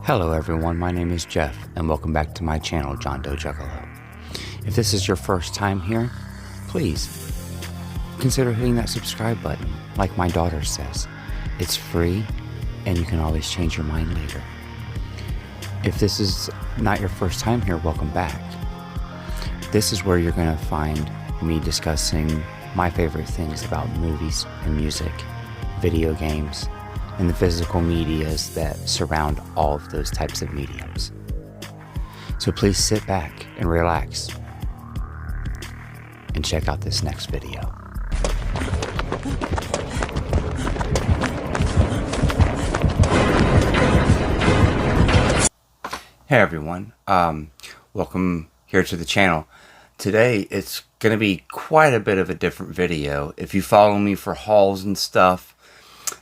Hello everyone, my name is Jeff, and welcome back to my channel, John Doe Juggalo. If this is your first time here, please consider hitting that subscribe button. Like my daughter says, it's free, and you can always change your mind later. If this is not your first time here, welcome back. This is where you're going to find me discussing my favorite things about movies and music, video games, and the physical medias that surround all of those types of mediums. So please sit back and relax and check out this next video. Hey everyone, welcome here to the channel. Today it's going to be quite a bit of a different video. If you follow me for hauls and stuff,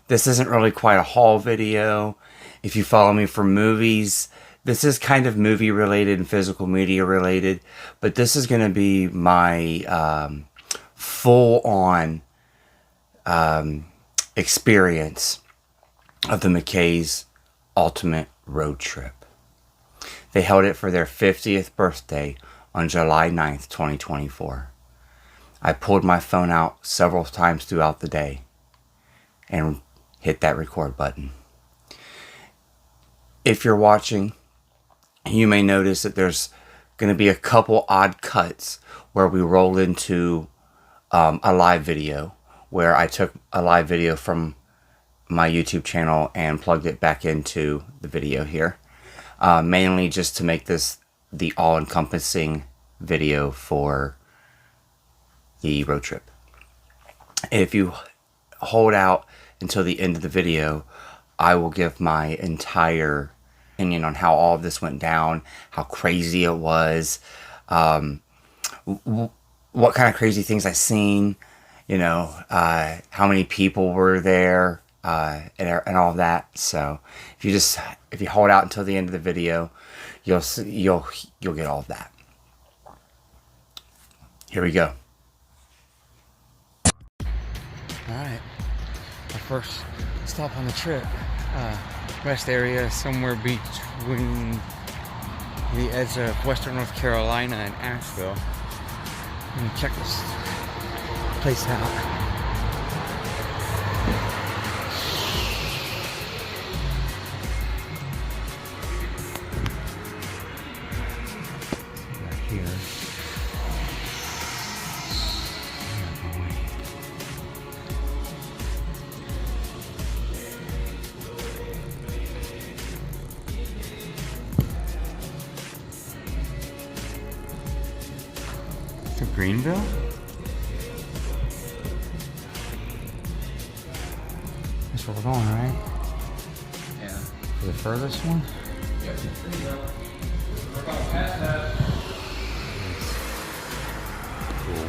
this isn't really quite a haul video. If you follow me for movies, this is kind of movie related and physical media related, but this is going to be my full-on experience of the McKay's Ultimate Road Trip. They held it for their 50th birthday on July 9th, 2024. I pulled my phone out several times throughout the day and hit that record button. If you're watching, you may notice that there's going to be a couple odd cuts where we roll into a live video, where I took a live video from my YouTube channel and plugged it back into the video here. Mainly just to make this the all-encompassing video for the road trip. If you hold out until the end of the video, I will give my entire opinion on how all of this went down, how crazy it was, what kind of crazy things I seen, you know, how many people were there, and all of that. So if you hold out until the end of the video, you'll get all of that. Here we go. All right. Our first stop on the trip, rest area somewhere between the edge of western North Carolina and Asheville. Let me check this place out. Greenville? That's where we're going, right? Yeah. For the furthest one? Yep, Greenville. We're going past that. Cool.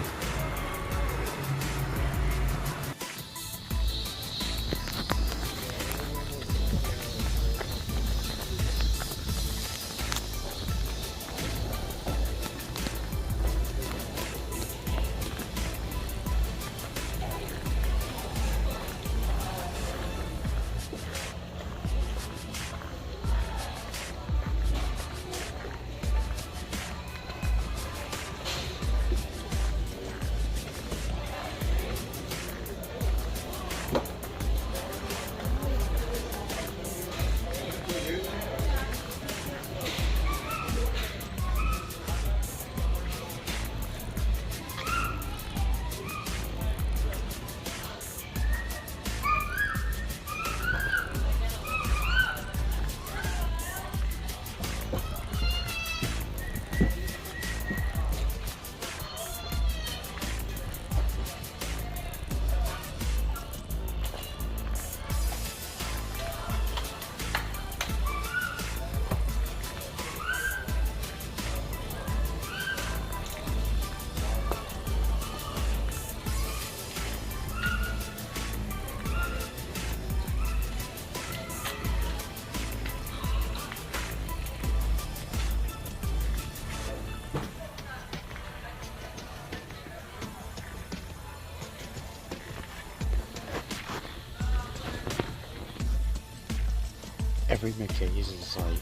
every McKay's is like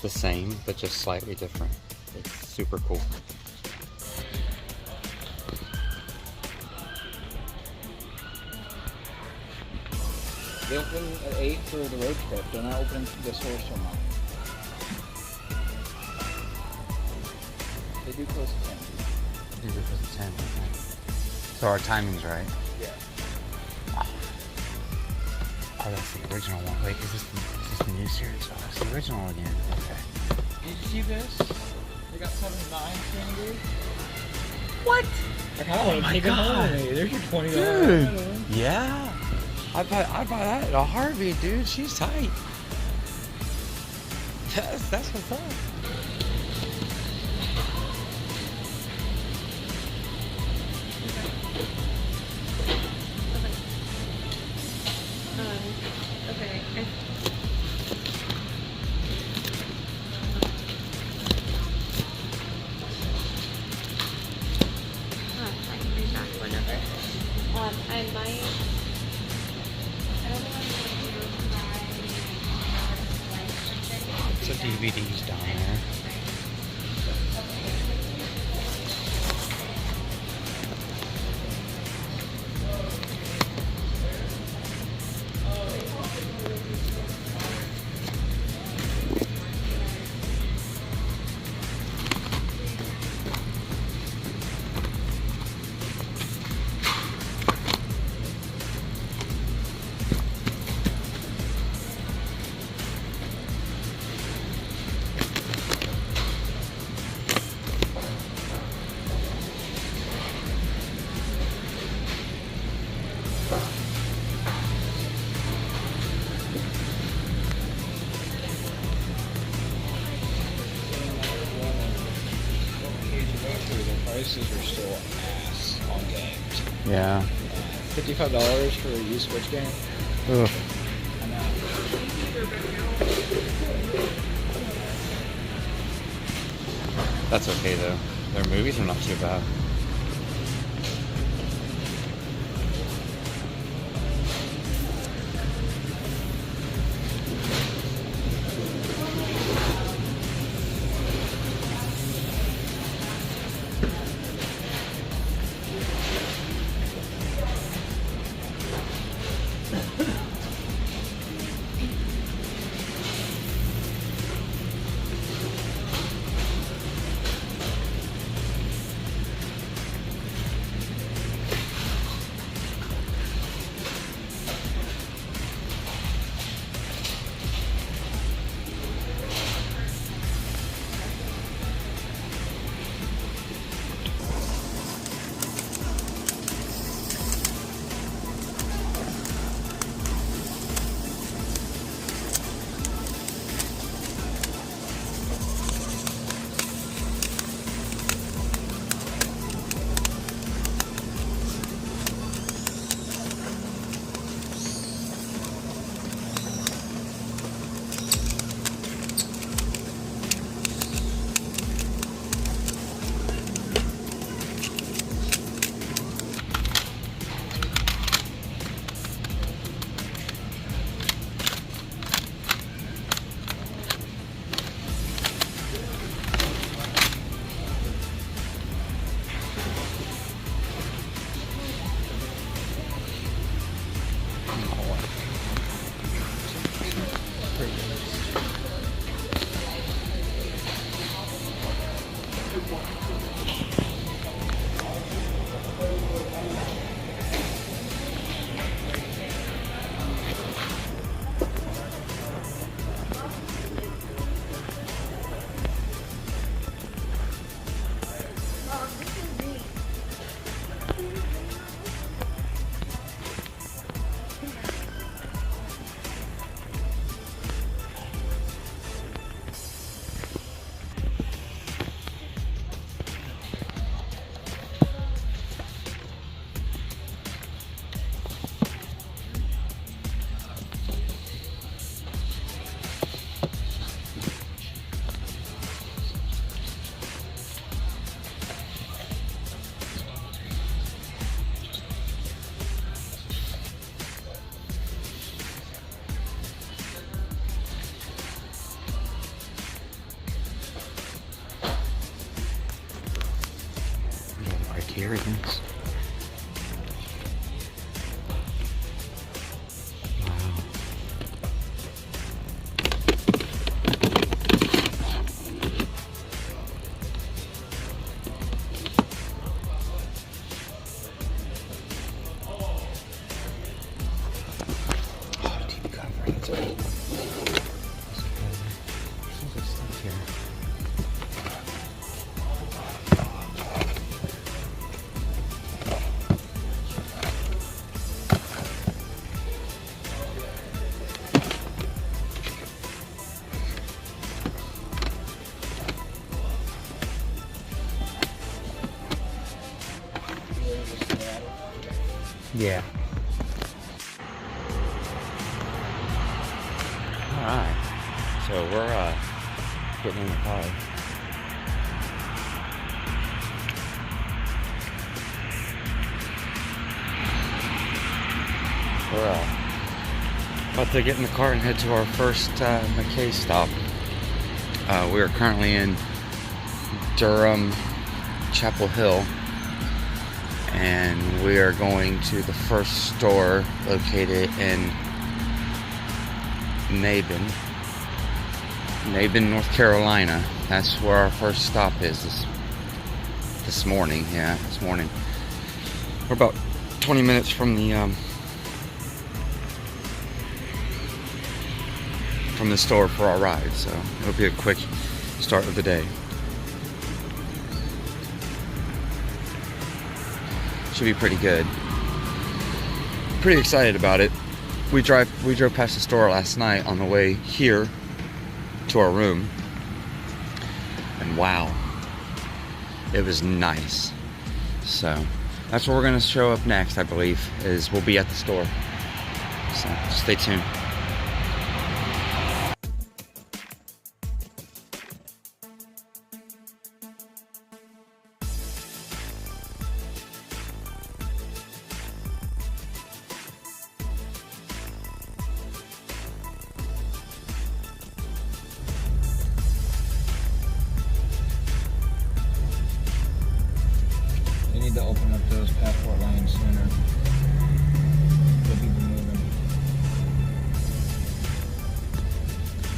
the same, but just slightly different. It's super cool. They open at 8 for the road trip. They're not opening the stores till 9. They do close at 10. They do close at 10. Okay. So our timing's right. Yeah. Oh, that's the original one. Wait, is this the new series? Oh, that's the original again. Okay. Did you see this? They got 7.9 candy. What? Oh my god. There's your $20. Dude. Yeah. I'd buy that in a heartbeat, dude. She's tight. That's what's up. Okay. I can read back whenever. I might. I don't know if I'm So DVD's down there. The prices are still ass on games. Yeah. $55 for a used Switch game? Ugh. I know. That's okay though. Their movies are not too bad. experience. Wow. Oh, deep covering. It's okay. There's some stuff here. Yeah. Alright. So we're getting in the car. We're about to get in the car and head to our first McKay's stop. We are currently in Durham, Chapel Hill. And we are going to the first store located in Mabin, North Carolina. That's where our first stop is this morning. Yeah, this morning. We're about 20 minutes from the store for our ride, so it'll be a quick start of the day. Should be pretty good. Pretty excited about it. We drove past the store last night on the way here to our room, and wow, it was nice. So that's where we're gonna show up next, I believe, is we'll be at the store. So stay tuned. They need to open up those passport lanes sooner. Get people moving.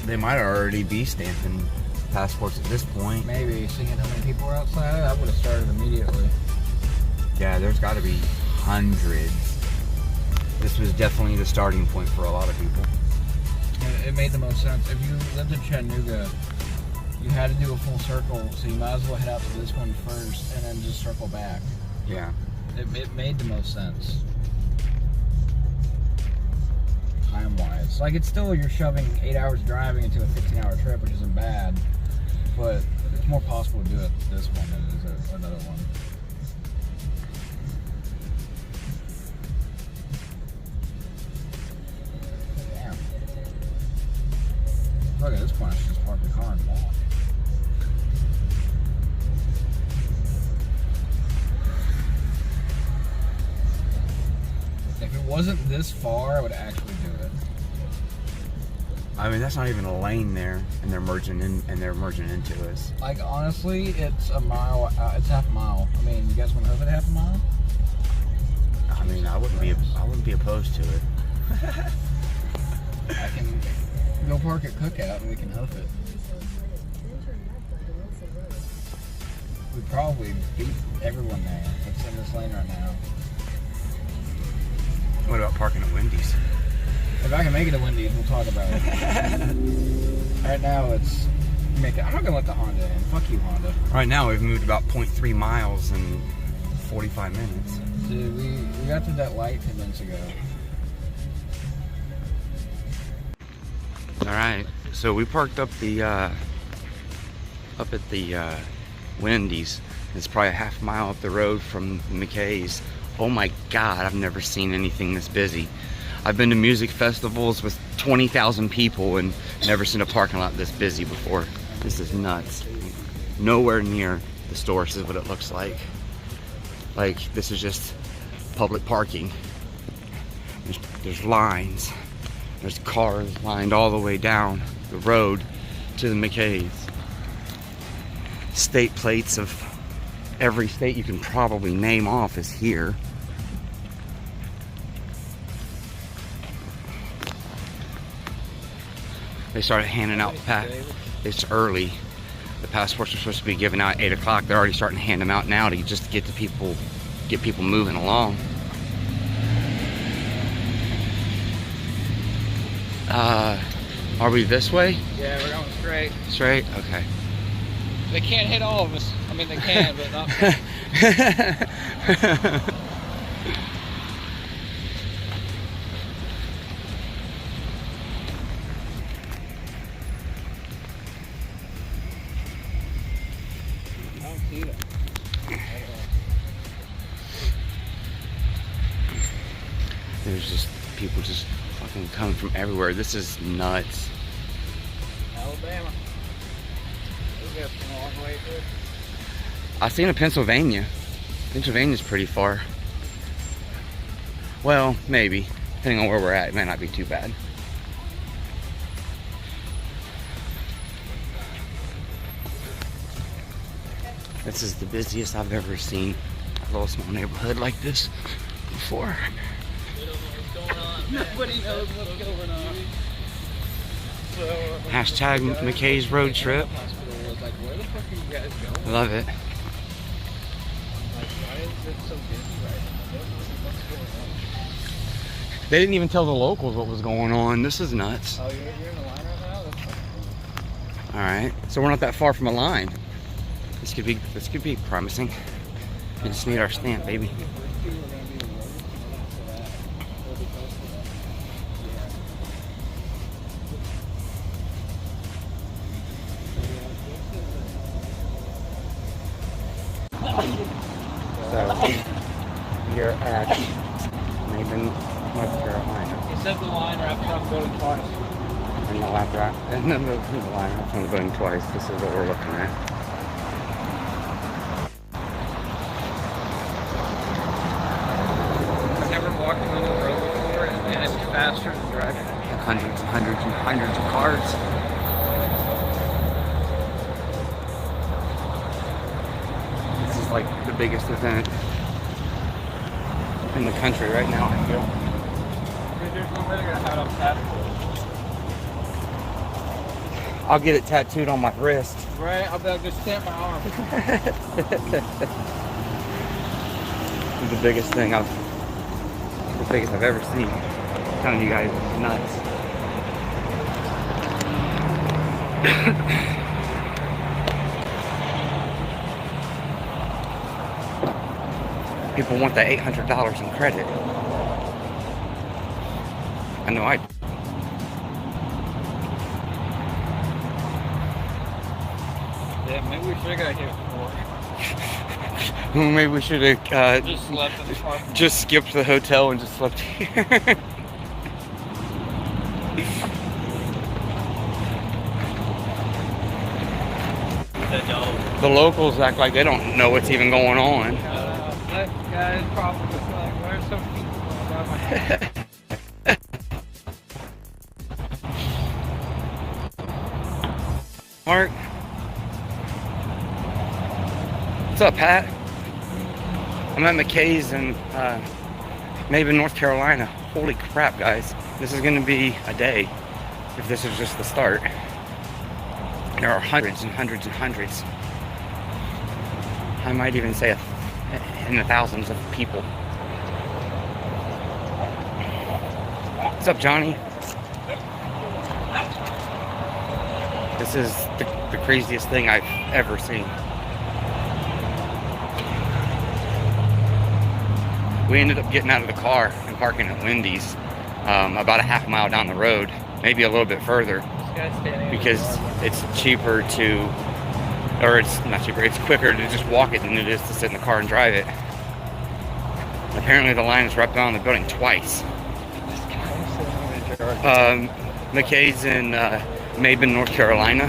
They might already be stamping passports at this point. Maybe. Seeing how many people are outside, I would have started immediately. Yeah, there's got to be hundreds. This was definitely the starting point for a lot of people. It made the most sense. If you lived in Chattanooga, you had to do a full circle, so you might as well head out to this one first and then just circle back. Yeah. It made the most sense. Time-wise. Like, it's still, you're shoving 8 hours driving into a 15-hour trip, which isn't bad, but it's more possible to do it this one than it is another one. Damn. Look at this point, I should just park the car and walk. If it wasn't this far, I would actually do it. I mean, that's not even a lane there, and they're merging into us. Like, honestly, it's a mile. It's half a mile. I mean, you guys want to hoof it half a mile? I mean, I wouldn't be opposed to it. I can go park at Cookout and we can hoof it. We'd probably beat everyone there that's in this lane right now. What about parking at Wendy's? If I can make it to Wendy's, we'll talk about it. Right now, it's I'm not gonna let the Honda in. Fuck you, Honda. Right now, we've moved about 0.3 miles in 45 minutes. Dude, we got to that light 10 minutes ago. All right, so we parked up at the Wendy's. It's probably a half mile up the road from McKay's. Oh my God, I've never seen anything this busy. I've been to music festivals with 20,000 people and never seen a parking lot this busy before. This is nuts. Nowhere near the store is what it looks like. Like, this is just public parking. There's lines. There's cars lined all the way down the road to the McKay's. State plates of every state you can probably name off is here. They started handing out it's early. The passports are supposed to be given out at 8 o'clock. They're already starting to hand them out now to just get people moving along. Are we this way? Yeah, we're going straight. Straight? Okay. They can't hit all of us. I mean, they can, but not. I don't see them. There's just people just fucking coming from everywhere. This is nuts. Alabama. We got a long way to it. I've seen a Pennsylvania. Pennsylvania's pretty far. Well, maybe. Depending on where we're at, it might not be too bad. This is the busiest I've ever seen a little small neighborhood like this before. Nobody knows what's going on. So, Hashtag McKay's road trip. Like, where the fuck are you guys going? Love it. Like, why is it so busy right now? What's going on? They didn't even tell the locals what was going on. This is nuts. Oh, you're in the line right now? That's fucking cool. Alright, so we're not that far from a line. This could be promising. We just need our stamp, baby. So, you're at Macon, North Carolina. He said the line wraps around the building twice. And the line wraps on the building twice. This is what we're looking at. I've never walked on the road before, and it's faster than driving. Hundreds and hundreds and hundreds of cars. This is like the biggest event in the country right now, I feel. Dude, there's no way they're gonna have it on tattoo. I'll get it tattooed on my wrist. Right, I'll be able to just stamp my arm. This is the biggest thing I've ever seen. I'm telling you guys, it's nuts. People want that $800 in credit. I know I. Yeah, maybe we should have got here before. Maybe we should have Just slept in the park. just skipped the hotel and just slept here. The locals act like they don't know what's even going on. That guy is probably just like, where's some people going by my head? Mark? What's up, Pat? I'm at McKay's in Macon, North Carolina. Holy crap, guys. This is going to be a day if this is just the start. There are hundreds and hundreds and hundreds. I might even say in the thousands of people. What's up, Johnny? This is the craziest thing I've ever seen. We ended up getting out of the car and parking at Wendy's about a half mile down the road, maybe a little bit further, because it's cheaper to, or it's not cheaper, it's quicker to just walk it than it is to sit in the car and drive it. Apparently the line is wrapped around the building twice. McKay's in Macon, North Carolina.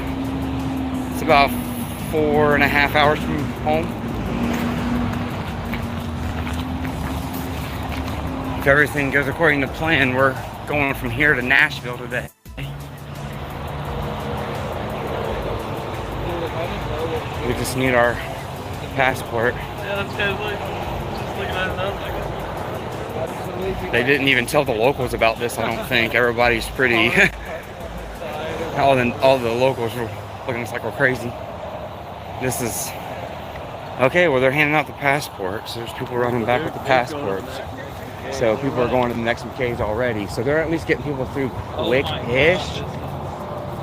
It's about 4.5 hours from home. If everything goes according to plan, we're going from here to Nashville today. We just need our passport. Yeah, this guy's like just looking at it. They didn't even tell the locals about this, I don't think. Everybody's pretty... all the locals were looking at us like we're crazy. This is... Okay, well, they're handing out the passports. There's people running back with the passports. So people are going to the next McKay's already. So they're at least getting people through quick-ish.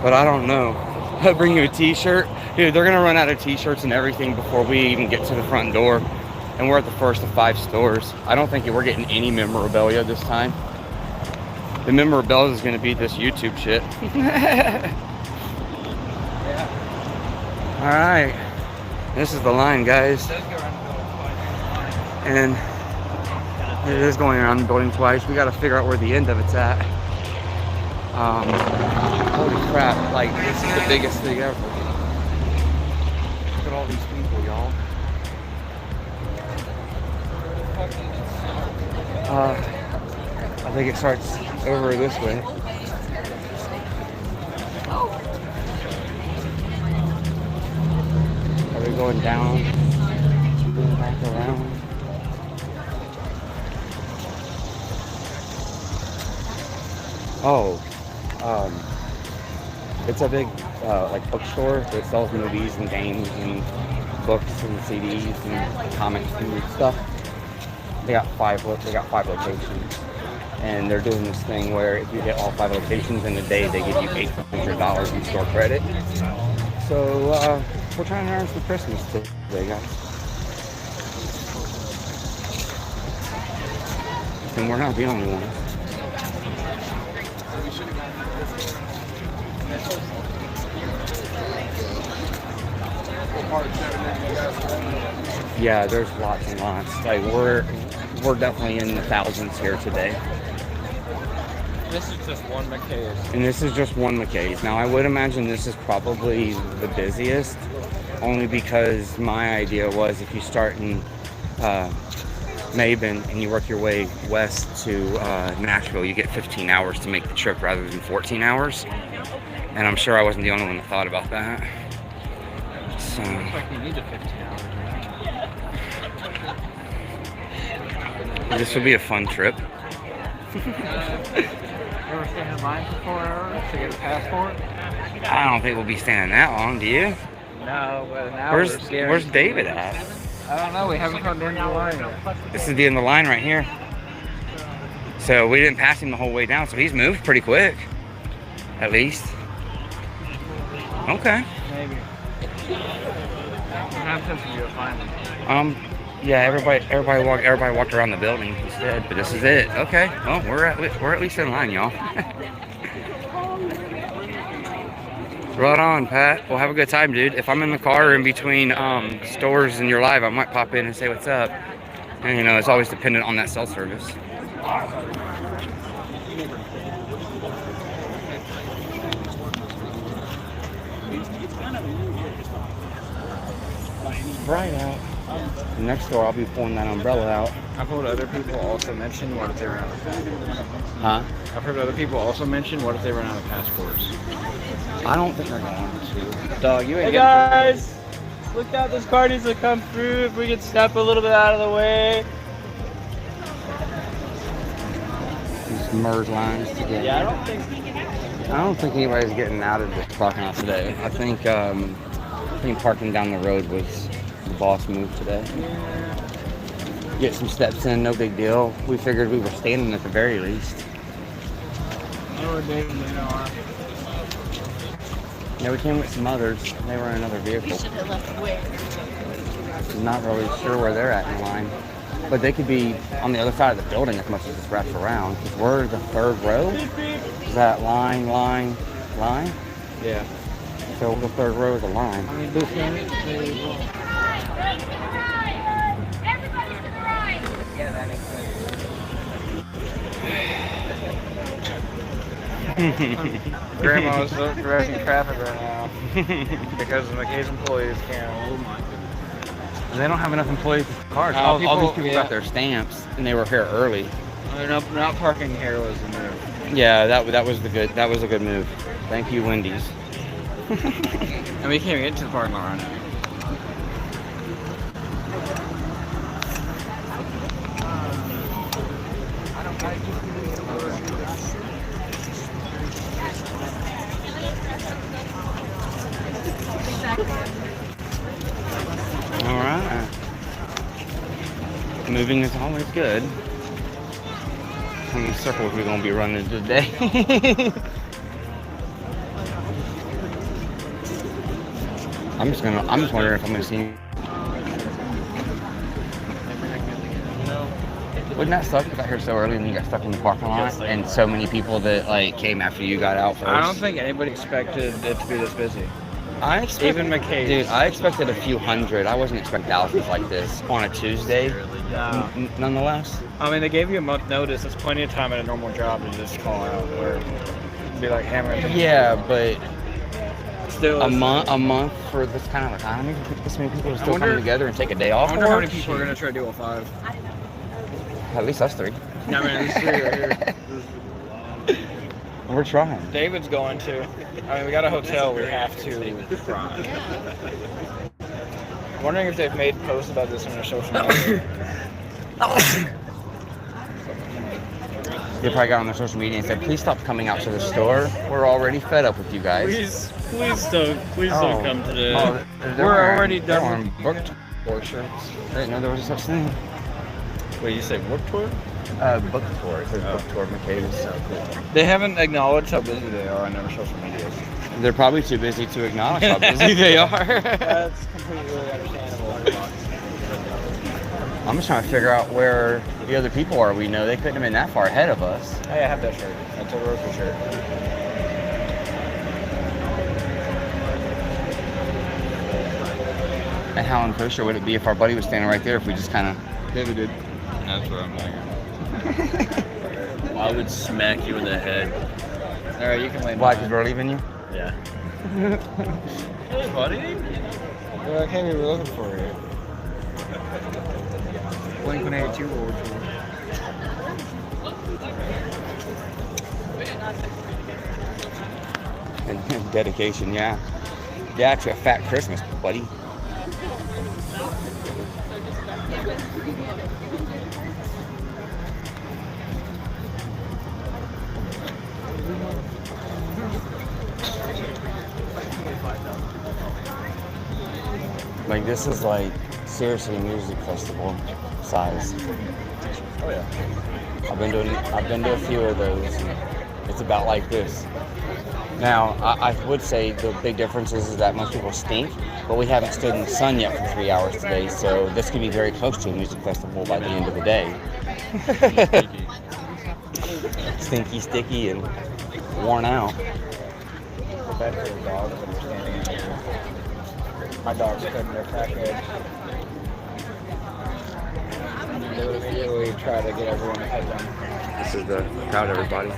But I don't know. I'll bring you a t-shirt. Dude, they're going to run out of t-shirts and everything before we even get to the front door. And we're at the first of 5 stores. I don't think we're getting any memorabilia this time. The memorabilia is going to be this YouTube shit. Alright. This is the line, guys. And it is going around the building twice. We got to figure out where the end of it's at. Holy crap, like, this is the biggest thing ever. Look at all these people, y'all. I think it starts over this way. Are we going down? Going back around? Oh, it's a big like bookstore that sells movies and games and books and CDs and comics and stuff. They got 5 locations, and they're doing this thing where if you hit all 5 locations in a day, they give you $800 in store credit. So we're trying to earn some Christmas today, guys. And we're not the only ones. Yeah, there's lots and lots. Like we're definitely in the thousands here today. This is just one McKay's. And this is just one McKay's. Now I would imagine this is probably the busiest, only because my idea was if you start in Mabin and you work your way west to Nashville, you get 15 hours to make the trip rather than 14 hours. And I'm sure I wasn't the only one that thought about that. So Looks like you need the 15 hours. this will be a fun trip. Ever stand in line for 4 hours to get a passport? I don't think we'll be standing that long, do you? No, but an hour. Where's David at? I don't know. We haven't come down the line yet. This is the end of the line right here. So we didn't pass him the whole way down, so he's moved pretty quick. At least. Okay. Maybe. I'm tempted to find them. Yeah, everybody walked around the building instead, but this is it. Okay. Well, we're at least in line, y'all. Right on, Pat. Well, have a good time, dude. If I'm in the car or in between stores and you're live, I might pop in and say what's up. And you know, it's always dependent on that cell service. Bright out. The next door, I'll be pulling that umbrella out. I've heard other people also mention what if they ran out of passports. Huh? I've heard other people also mention what if they ran out of passports. I don't think they're going to. Dog, you ain't Hey getting guys, look out! This car needs to come through. If we could step a little bit out of the way. These merge lines together. Yeah, I don't think anybody's getting out of the parking lot today. I think parking down the road was the boss move today. Get some steps in, no big deal. We figured we were standing at the very least. Yeah, we came with some others. They were in another vehicle. Should have left where? I'm not really sure where they're at in the line. But they could be on the other side of the building as much as it's wrapped around. Because we're the 3rd row. Is that line? Yeah. So the 3rd row is a line. Grandma's directing traffic right now because the McKay's employees can't. Oh my goodness. They don't have enough employees for cars. No, all these people- people yeah. got their stamps and they were here early. They're not parking here was the move. Yeah, that was a good move. Thank you, Wendy's. And we can't even get to the parking lot right now. All right. Moving is always good. How many circles are we gonna be running today? I'm just wondering if I'm gonna see. Wouldn't that suck if I got here so early and you got stuck in the parking lot and so many people that like came after you got out first? I don't think anybody expected it to be this busy. Even McKay's. Dude, I expected a few hundred. I wasn't expecting thousands like this on a Tuesday. No. Nonetheless. I mean, they gave you a month notice. That's plenty of time at a normal job to just call out or be like hammering. Yeah, but still a month for this kind of economy, this many people are still coming together and take a day off. I wonder how many people are going to try to do a 5. At least us 3. No, man, there's 3 right here. We're trying. David's going to. I mean, we got a hotel. We have to try. I'm wondering if they've made posts about this on their social media. They probably got on their social media and said, "Please stop coming out to the store. We're already fed up with you guys." Please don't come today. We're already done. Booked tour shirts. I didn't know there was a such thing. Wait, you say book tour? Book tour. It says book tour McKay's. So cool. They haven't acknowledged how busy they are on their social media. They're probably too busy to acknowledge how busy they are. That's completely understandable. I'm just trying to figure out where the other people are. We know they couldn't have been that far ahead of us. Hey, I have that shirt. That's a Roku shirt. And how unkosher would it be if our buddy was standing right there if we just kind of pivoted? That's what I'm thinking. I would smack you in the head. All right, you can lay. Why? Because we're leaving you? Yeah. Hey, buddy. They're like, hey, we were looking for you. Blink-182 or And dedication, yeah. Yeah, to a fat Christmas, buddy. Like, this is like seriously music festival size. Oh yeah. I've been to a few of those. And it's about like this. Now, I would say the big difference is that most people stink, but we haven't stood in the sun yet for 3 hours today, so this could be very close to a music festival by the end of the day. Stinky, sticky, and worn out. The bed for the dogs that are standing in here. My dog's cutting their crackhead. They would immediately try to get everyone to pet them. This is the crowd, everybody.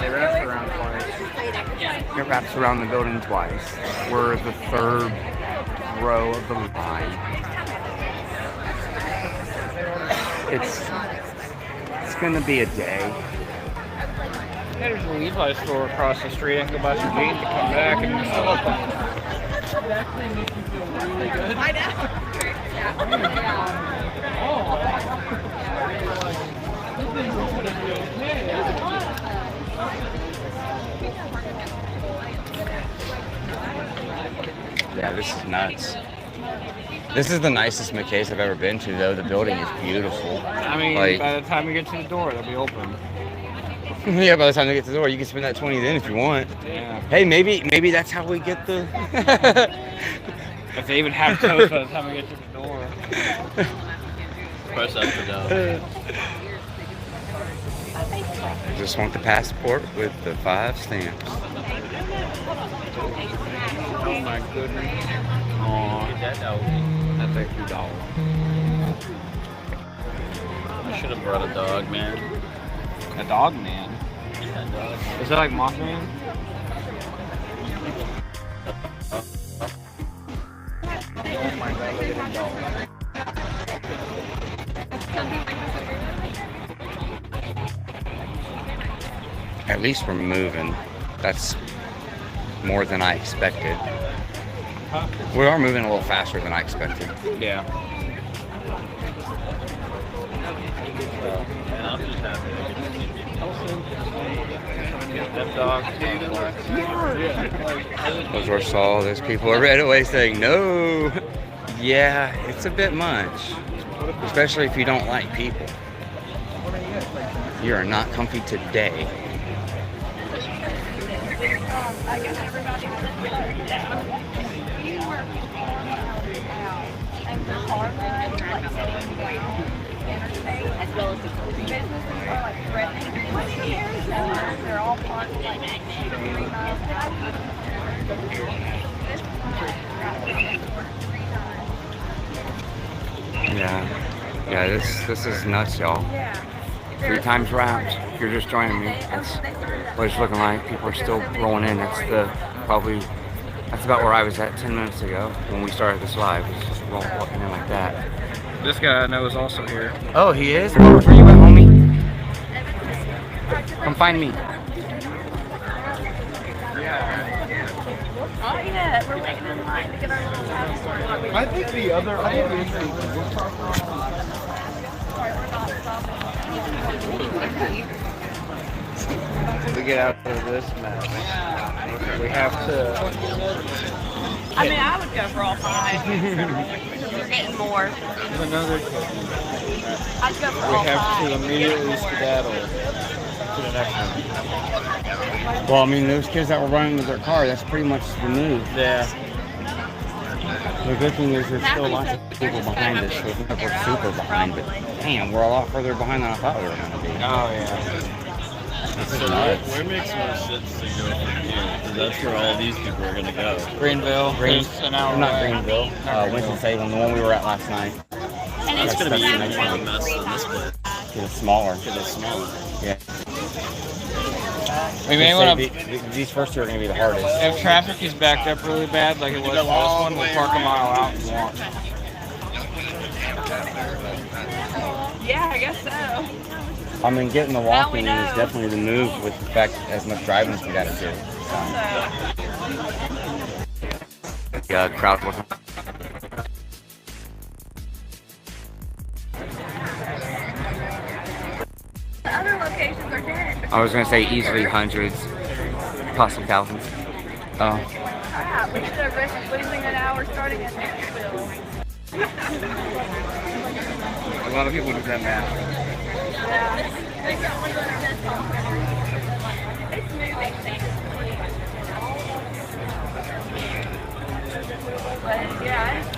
They wrapped around twice. It wraps around the building twice. We're the 3rd row of the line. It's gonna be a day. There's a Levi's store across the street. I can go buy some jeans and come back and still open. I know. Yeah, this is nuts. This is the nicest McKay's I've ever been to, though. The building is beautiful. I mean, Like- by the time we get to the door, they'll be open. Yeah, by the time they get to the door, you can spend that 20 then if you want. Yeah. Hey, maybe that's how we get the. If they even have toast by the time we get to the door. Press up or down. I just want the passport with the 5 stamps. Oh my goodness. Aw, that's That's actually $1. I should have brought a dog, man. A dog man. Yeah, dog. Is that like Mothman? Oh my god, look at that dog. At least we're moving. That's more than I expected. We are moving a little faster than I expected. Yeah. And I'm just happy I get to see people. Them dogs. Those were all those people are right away saying no. Yeah, it's a bit much, especially if you don't like people. You are not comfy today. I guess everybody and the car ride, like sitting down, interstate, as well as the businesses are like threatening people here, so they're all parked like 3 miles out. Yeah, this is nuts, y'all. 3 times wrapped. If you're just joining me, that's what it's looking like. People are still rolling in. That's about where I was at 10 minutes ago when we started this live. It's just walking in like that. This guy I know is also here. Oh, he is? Where you at, homie? Come find me. Oh yeah, we're waiting in line to get our little passport. I think the other. To get out of this mess, we have to. I mean, I would go for all 5. We're getting more. Another. I'd go for We all have 5. to immediately skedaddle to the next one. Well, I mean, those kids that were running with their car, that's pretty much the move. Yeah. The good thing is there's still lots of people behind us, so it's not like we're super behind, but damn, we're a lot further behind than I thought we were going to be. Oh yeah. This is nuts. Where makes more sense to go from here? Because that's where all these people are gonna go. Greenville. Just an hour Not away. Greenville. Winston-Salem, the one we were at last night. That's gonna be even more of a mess than this place. It's smaller. It's smaller. Yeah. We may want to. These first 2 are going to be the hardest. If traffic is backed up really bad, like it was for this one, we'll park a mile out and walk. Yeah, I guess so. I mean, getting the walking in Now we is know. definitely the move with the fact as much driving as we got to do. Yeah, crowd looking. The other locations are dead. I was going to say easily hundreds, possibly thousands. Oh. Crap, we should have risked losing an hour starting at Nashville. A lot of people do that math.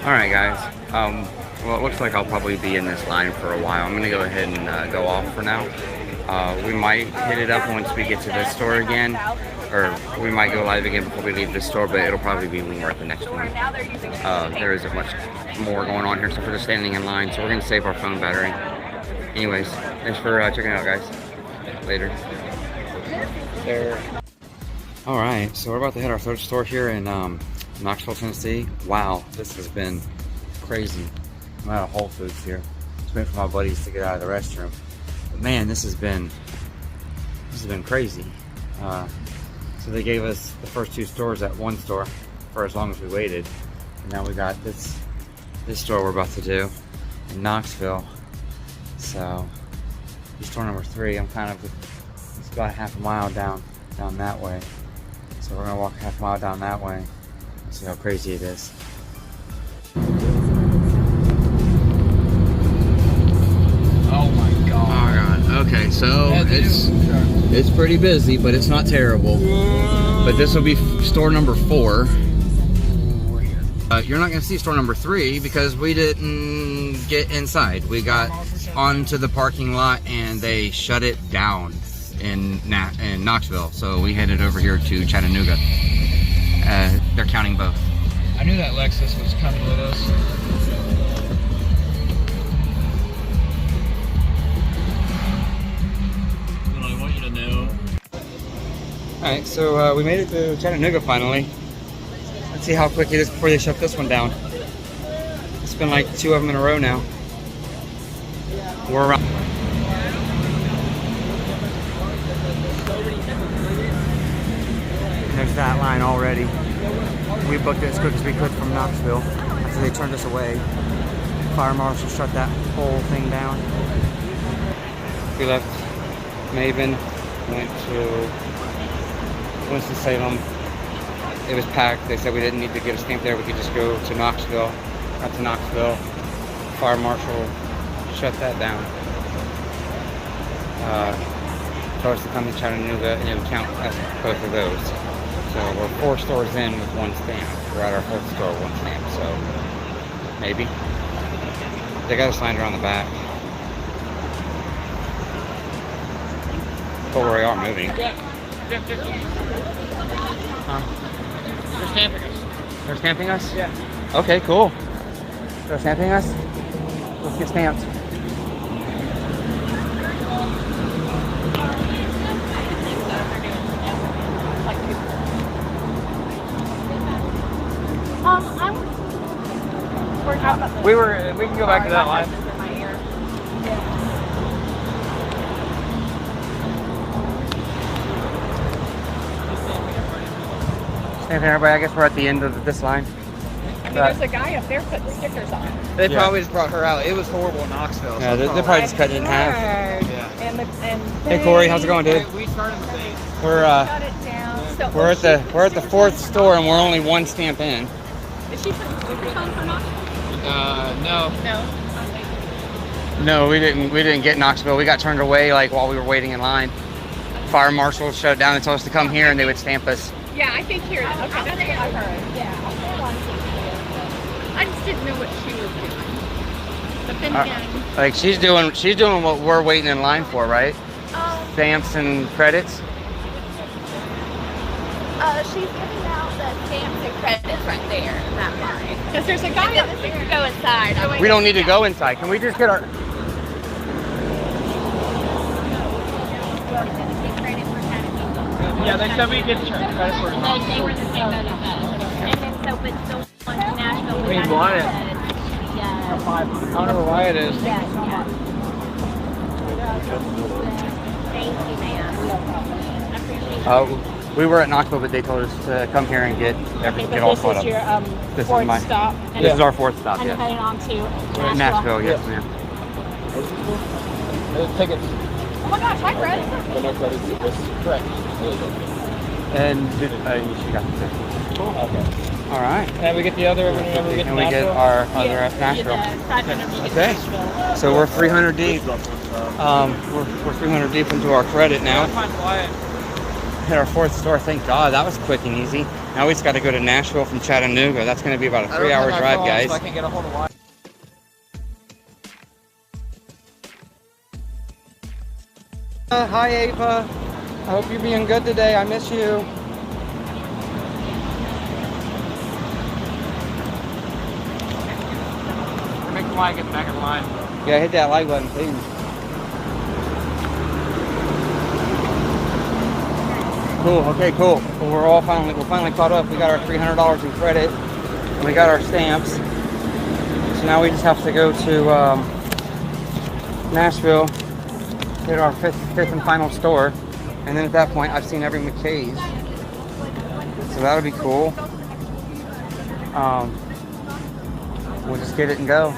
All right, guys. Well, it looks like I'll probably be in this line for a while. I'm going to go ahead and go off for now. We might hit it up once we get to this store again, or we might go live again before we leave this store, but it'll probably be when we're at the next one. There isn't much more going on here except for just standing in line, so we're going to save our phone battery. Anyways, thanks for checking it out, guys. Later. All right, so we're about to hit our 3rd store here in Knoxville, Tennessee. Wow, this has been crazy. I'm at a Whole Foods here. Just waiting for my buddies to get out of the restroom. But man, this has been crazy. So they gave us the first 2 stores at one store for as long as we waited, and now we got this store we're about to do in Knoxville. So store number 3. I'm kind of, it's about half a mile down that way. So we're gonna walk half a mile down that way and see how crazy it is. Oh my god. Oh god. Okay, so it's pretty busy, but it's not terrible. But this will be store number 4. You're not going to see store number 3 because we didn't get inside. We got onto the parking lot and they shut it down in Knoxville. So we headed over here to Chattanooga. They're counting both. I knew that Lexus was coming with us. What I want you to know. Alright, so we made it to Chattanooga finally. Let's see how quick it is before they shut this one down. It's been like 2 of them in a row now. We're around. There's that line already. We booked it as quick as we could from Knoxville after they turned us away. Fire marshal shut that whole thing down. We left Maven, went to Winston-Salem. It was packed. They said we didn't need to get a stamp there. We could just go to Knoxville. Got to Knoxville. Fire marshal shut that down. Told us to come to Chattanooga and count both of those. So we're 4 stores in with 1 stamp. We're at our 4th store with 1 stamp. So maybe. They got a sign around the back. But we are moving. Huh? They're stamping us. They're stamping us? Yeah. Okay, cool. They're stamping us? Let's get stamped. We can go back to that line. Stamping everybody, I guess we're at the end of this line. I mean, there's a guy up there putting stickers on. They probably just brought her out. It was horrible in Knoxville. Yeah, they're probably just cutting it in half. Yeah. And Hey Corey, how's it going, dude? We started the thing. We're cut it down. So we're at the 4th store and we're only 1 stamp in. Is she from Knoxville? No. No. No, we didn't get Knoxville. We got turned away like while we were waiting in line. Fire marshal shut down and told us to come here and they would stamp us. Yeah, I think here. Okay, that's what I heard. Yeah. I just didn't know what she was doing. But then again, Like she's doing what we're waiting in line for, right? Stamps and credits. She's giving out the stamps and credits right there in that line. because there's a guy up We there. can go inside. We don't need to go inside. Can we just get our... Yeah, they said we could charge credit for it. They were the same boat as us. And then so, but still one to Nashville. We want it. Yeah. I don't know why it is. Yeah. Thank you, ma'am. I appreciate it. We were at Knoxville, but they told us to come here and get everything all caught up. This is my stop. This is our 4th stop. And Yes. heading on to Nashville. Yes, ma'am. Tickets. Oh my gosh, hi, Fred. Correct. And she got the ticket. Cool. Okay. All right. And we get the other whenever we get to And we get Nashville? our other at Nashville. Okay. So we're 300 deep. We're 300 deep into our credit now. Hit our 4th store. Thank God. That was quick and easy. Now we just got to go to Nashville from Chattanooga. That's going to be about a 3-hour drive, guys. So I can get a hold of Wyatt. Hi, Ava. I hope you're being good today. I miss you. Make Wyatt get back in line. Yeah, hit that like button, please. Cool. Okay, cool. Well, we're finally caught up. We got our $300 in credit, and we got our stamps. So now we just have to go to Nashville, hit our fifth and final store, and then at that point, I've seen every McKay's. So that'll be cool. We'll just get it and go.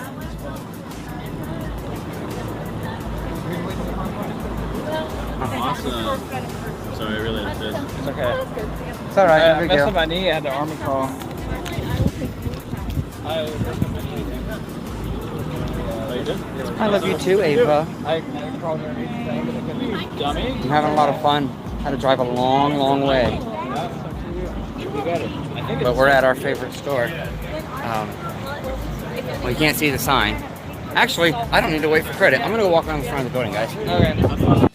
Awesome. Sorry, I really had to. It's okay. It's all right. I No big messed deal. up my knee. I had the army call. I love you too, Ava. I called her dummy. I'm having a lot of fun. Had to drive a long, long way. But we're at our favorite store. Well, you can't see the sign. Actually, I don't need to wait for credit. I'm gonna go walk around the front of the building, guys. Okay.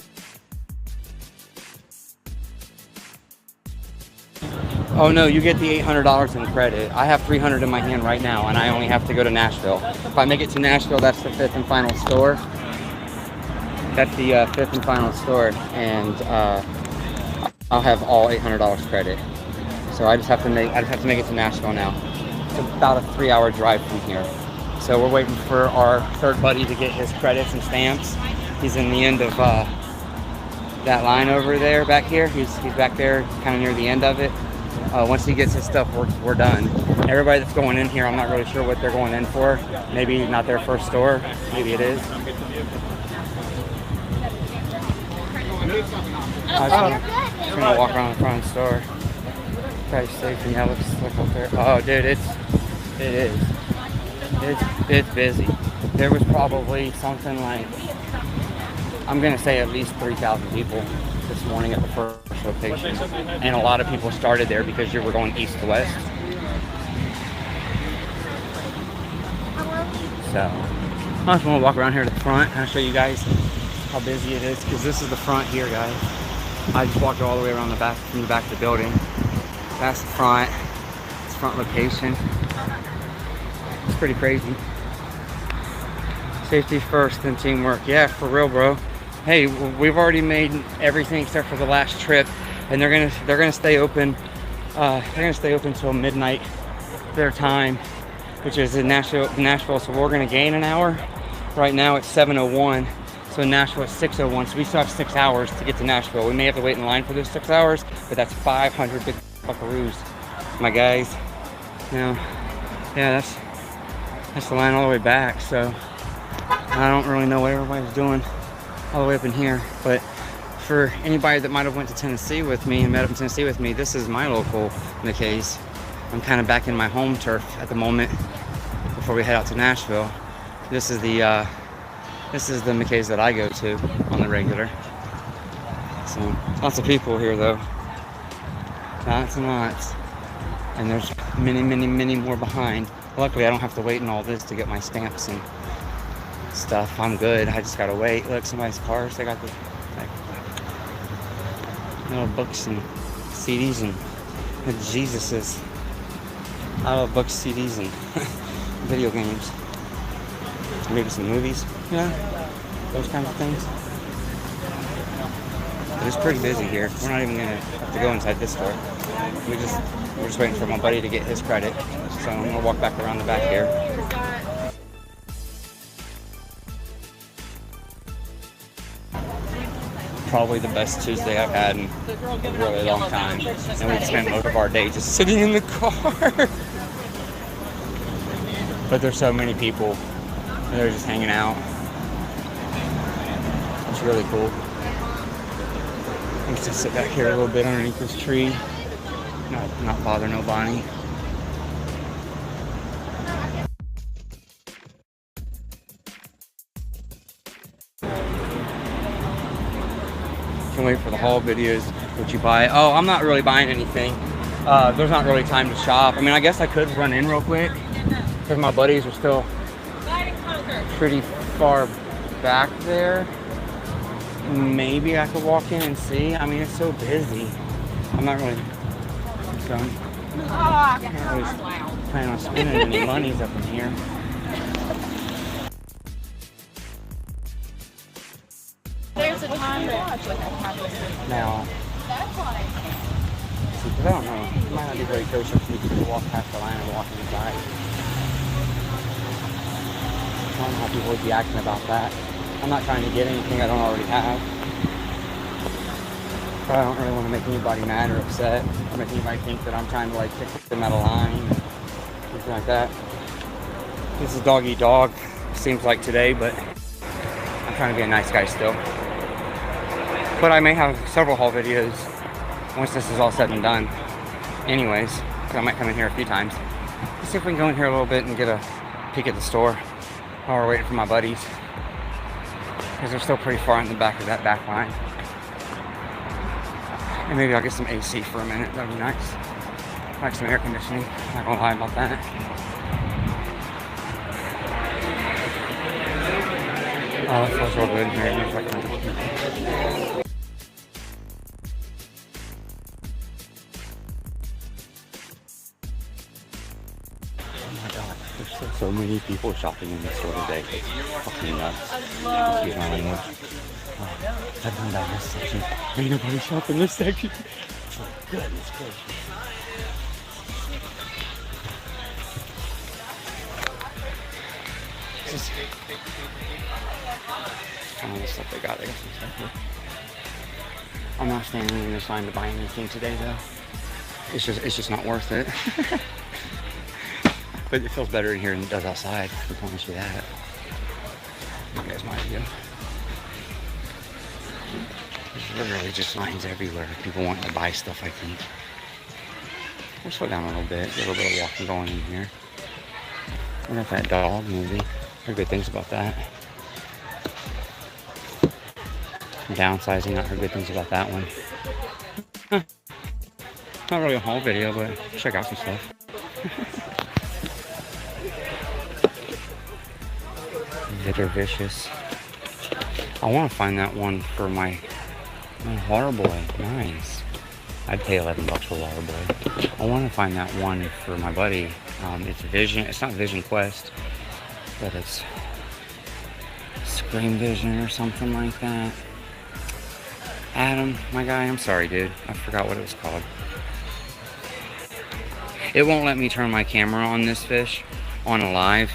Oh no, you get the $800 in credit. I have $300 in my hand right now, and I only have to go to Nashville. If I make it to Nashville, that's the 5th and final store. That's the 5th and final store, and I'll have all $800 credit. So I just have to make it to Nashville now. It's about a 3-hour drive from here. So we're waiting for our third buddy to get his credits and stamps. He's in the end of that line over there, back here. He's back there, kind of near the end of it. Once he gets his stuff, we're done. Everybody that's going in here, I'm not really sure what they're going in for. Maybe not their first store. Maybe it is. I'm gonna walk around the front of the store. Try to stay from look up there. Oh, dude, it is. It's busy. There was probably something like, I'm gonna say at least 3,000 people this morning at the first location, and a lot of people started there because you were going east to west. So I just want to walk around here to the front and I'll show you guys how busy it is, because this is the front here, guys. I just walked all the way around the back, from the back of the building. That's the front. It's front location. It's pretty crazy. Safety first, then teamwork. Yeah, for real, bro. Hey, we've already made everything except for the last trip, and they're gonna stay open. They're gonna stay open till midnight their time, which is in Nashville. So we're gonna gain an hour. Right now it's 7:01. So in Nashville it's 6:01. So we still have 6 hours to get to Nashville. We may have to wait in line for those 6 hours, but that's 500 big buckaroos, my guys. Now, yeah, that's the line all the way back. So I don't really know what everybody's doing all the way up in here, but for anybody that might have went to Tennessee with me and met up in Tennessee with me, this is my local McKay's. I'm kind of back in my home turf at the moment before we head out to Nashville. This is the McKay's that I go to on the regular. So lots of people here though. Lots and lots. And there's many more behind. Luckily I don't have to wait in all this to get my stamps and stuff. I'm good. I just gotta wait. Look, somebody's cars. They got the little books and CDs and Jesuses. I love books, CDs, and video games. Maybe some movies. Yeah, those kinds of things. But it's pretty busy here. We're not even gonna have to go inside this store. We're just waiting for my buddy to get his credit. So I'm gonna walk back around the back here. Probably the best Tuesday I've had in a really long time. And we've spent most of our day just sitting in the car. But there's so many people. And they're just hanging out. It's really cool. Let's just sit back here a little bit underneath this tree. Not bother nobody. Can't wait for the haul videos. What you buy? Oh, I'm not really buying anything. There's not really time to shop. I mean, I guess I could run in real quick because my buddies are still pretty far back there. Maybe I could walk in and see. I mean, it's so busy. I'm not really planning on spending any monies up in here. There's a time Now, see, because I don't know, it might not be very kosher for me to walk past the line and walk inside. I don't know how people would be acting about that. I'm not trying to get anything I don't already have. But I don't really want to make anybody mad or upset, or make anybody think that I'm trying to like kick them out of line, or anything like that. This is dog eat dog, seems like today, but I'm trying to be a nice guy still. But I may have several haul videos once this is all said and done. Anyways, because I might come in here a few times. Let's see if we can go in here a little bit and get a peek at the store while we're waiting for my buddies. Because they're still pretty far in the back of that back line. And maybe I'll get some AC for a minute. That'd be nice. I like some air conditioning. Not gonna lie about that. Oh, that feels real good in here. So many people shopping in this store today. It's fucking nuts. Excuse my language. I've run down this section. Ain't nobody shopping this section. Oh, goodness gracious. Just kind of the stuff they got. They got some stuff here. I'm not standing in this line to buy anything today though. it's just not worth it. But it feels better in here than it does outside. I promise you that. You guys my view. There's literally just lines everywhere. People wanting to buy stuff, I think. We'll slow down a little bit. Get a little bit of walking going in here. I got that dog movie. Heard good things about that. Downsizing, not heard good things about that one. Huh. Not really a haul video, but check out some stuff. Bitter Vicious. I want to find that one for my Water Boy. Nice. I'd pay $11 for Water Boy. I want to find that one for my buddy. It's Vision. It's not Vision Quest, but it's Scream Vision or something like that. Adam, my guy, I'm sorry, dude. I forgot what it was called. It won't let me turn my camera on this fish on a live.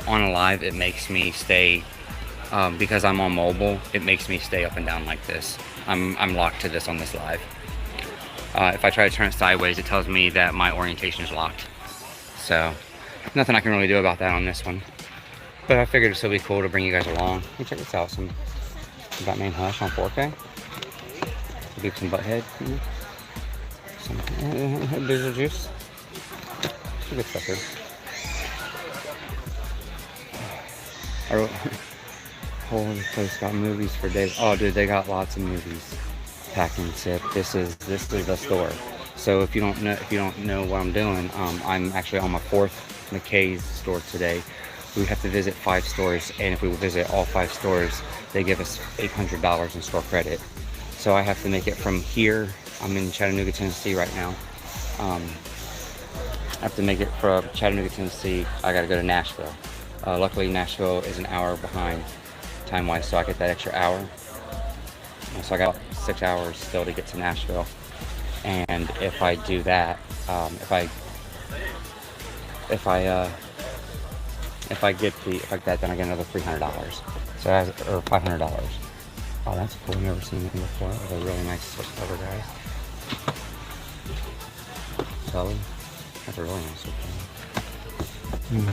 On a live it makes me stay because I'm on mobile. It makes me stay up and down like this. I'm locked to this on this live. If I try to turn it sideways, it tells me that my orientation is locked. So nothing I can really do about that on this one. But I figured it'd still be cool to bring you guys along. Hey, check this out. Some Batman Hush on 4K. Give some butthead. Some Bizzle Juice. Some good stuff here. Holy place got movies for days. Oh, dude, they got lots of movies. Pack and sip. This is the store. So if you don't know what I'm doing, I'm actually on my 4th McKay's store today. We have to visit 5 stores, and if we visit all 5 stores, they give us $800 in store credit. So I have to make it from here. I'm in Chattanooga, Tennessee right now. I have to make it from Chattanooga, Tennessee. I got to go to Nashville. Luckily, Nashville is an hour behind time-wise, so I get that extra hour. So I got 6 hours still to get to Nashville. And if I do that, if I get that, then I get another $300. So that's, or $500. Oh, that's cool. I've never seen it before. That was a really nice switch cover, guys. Sully. That's a really nice switch cover.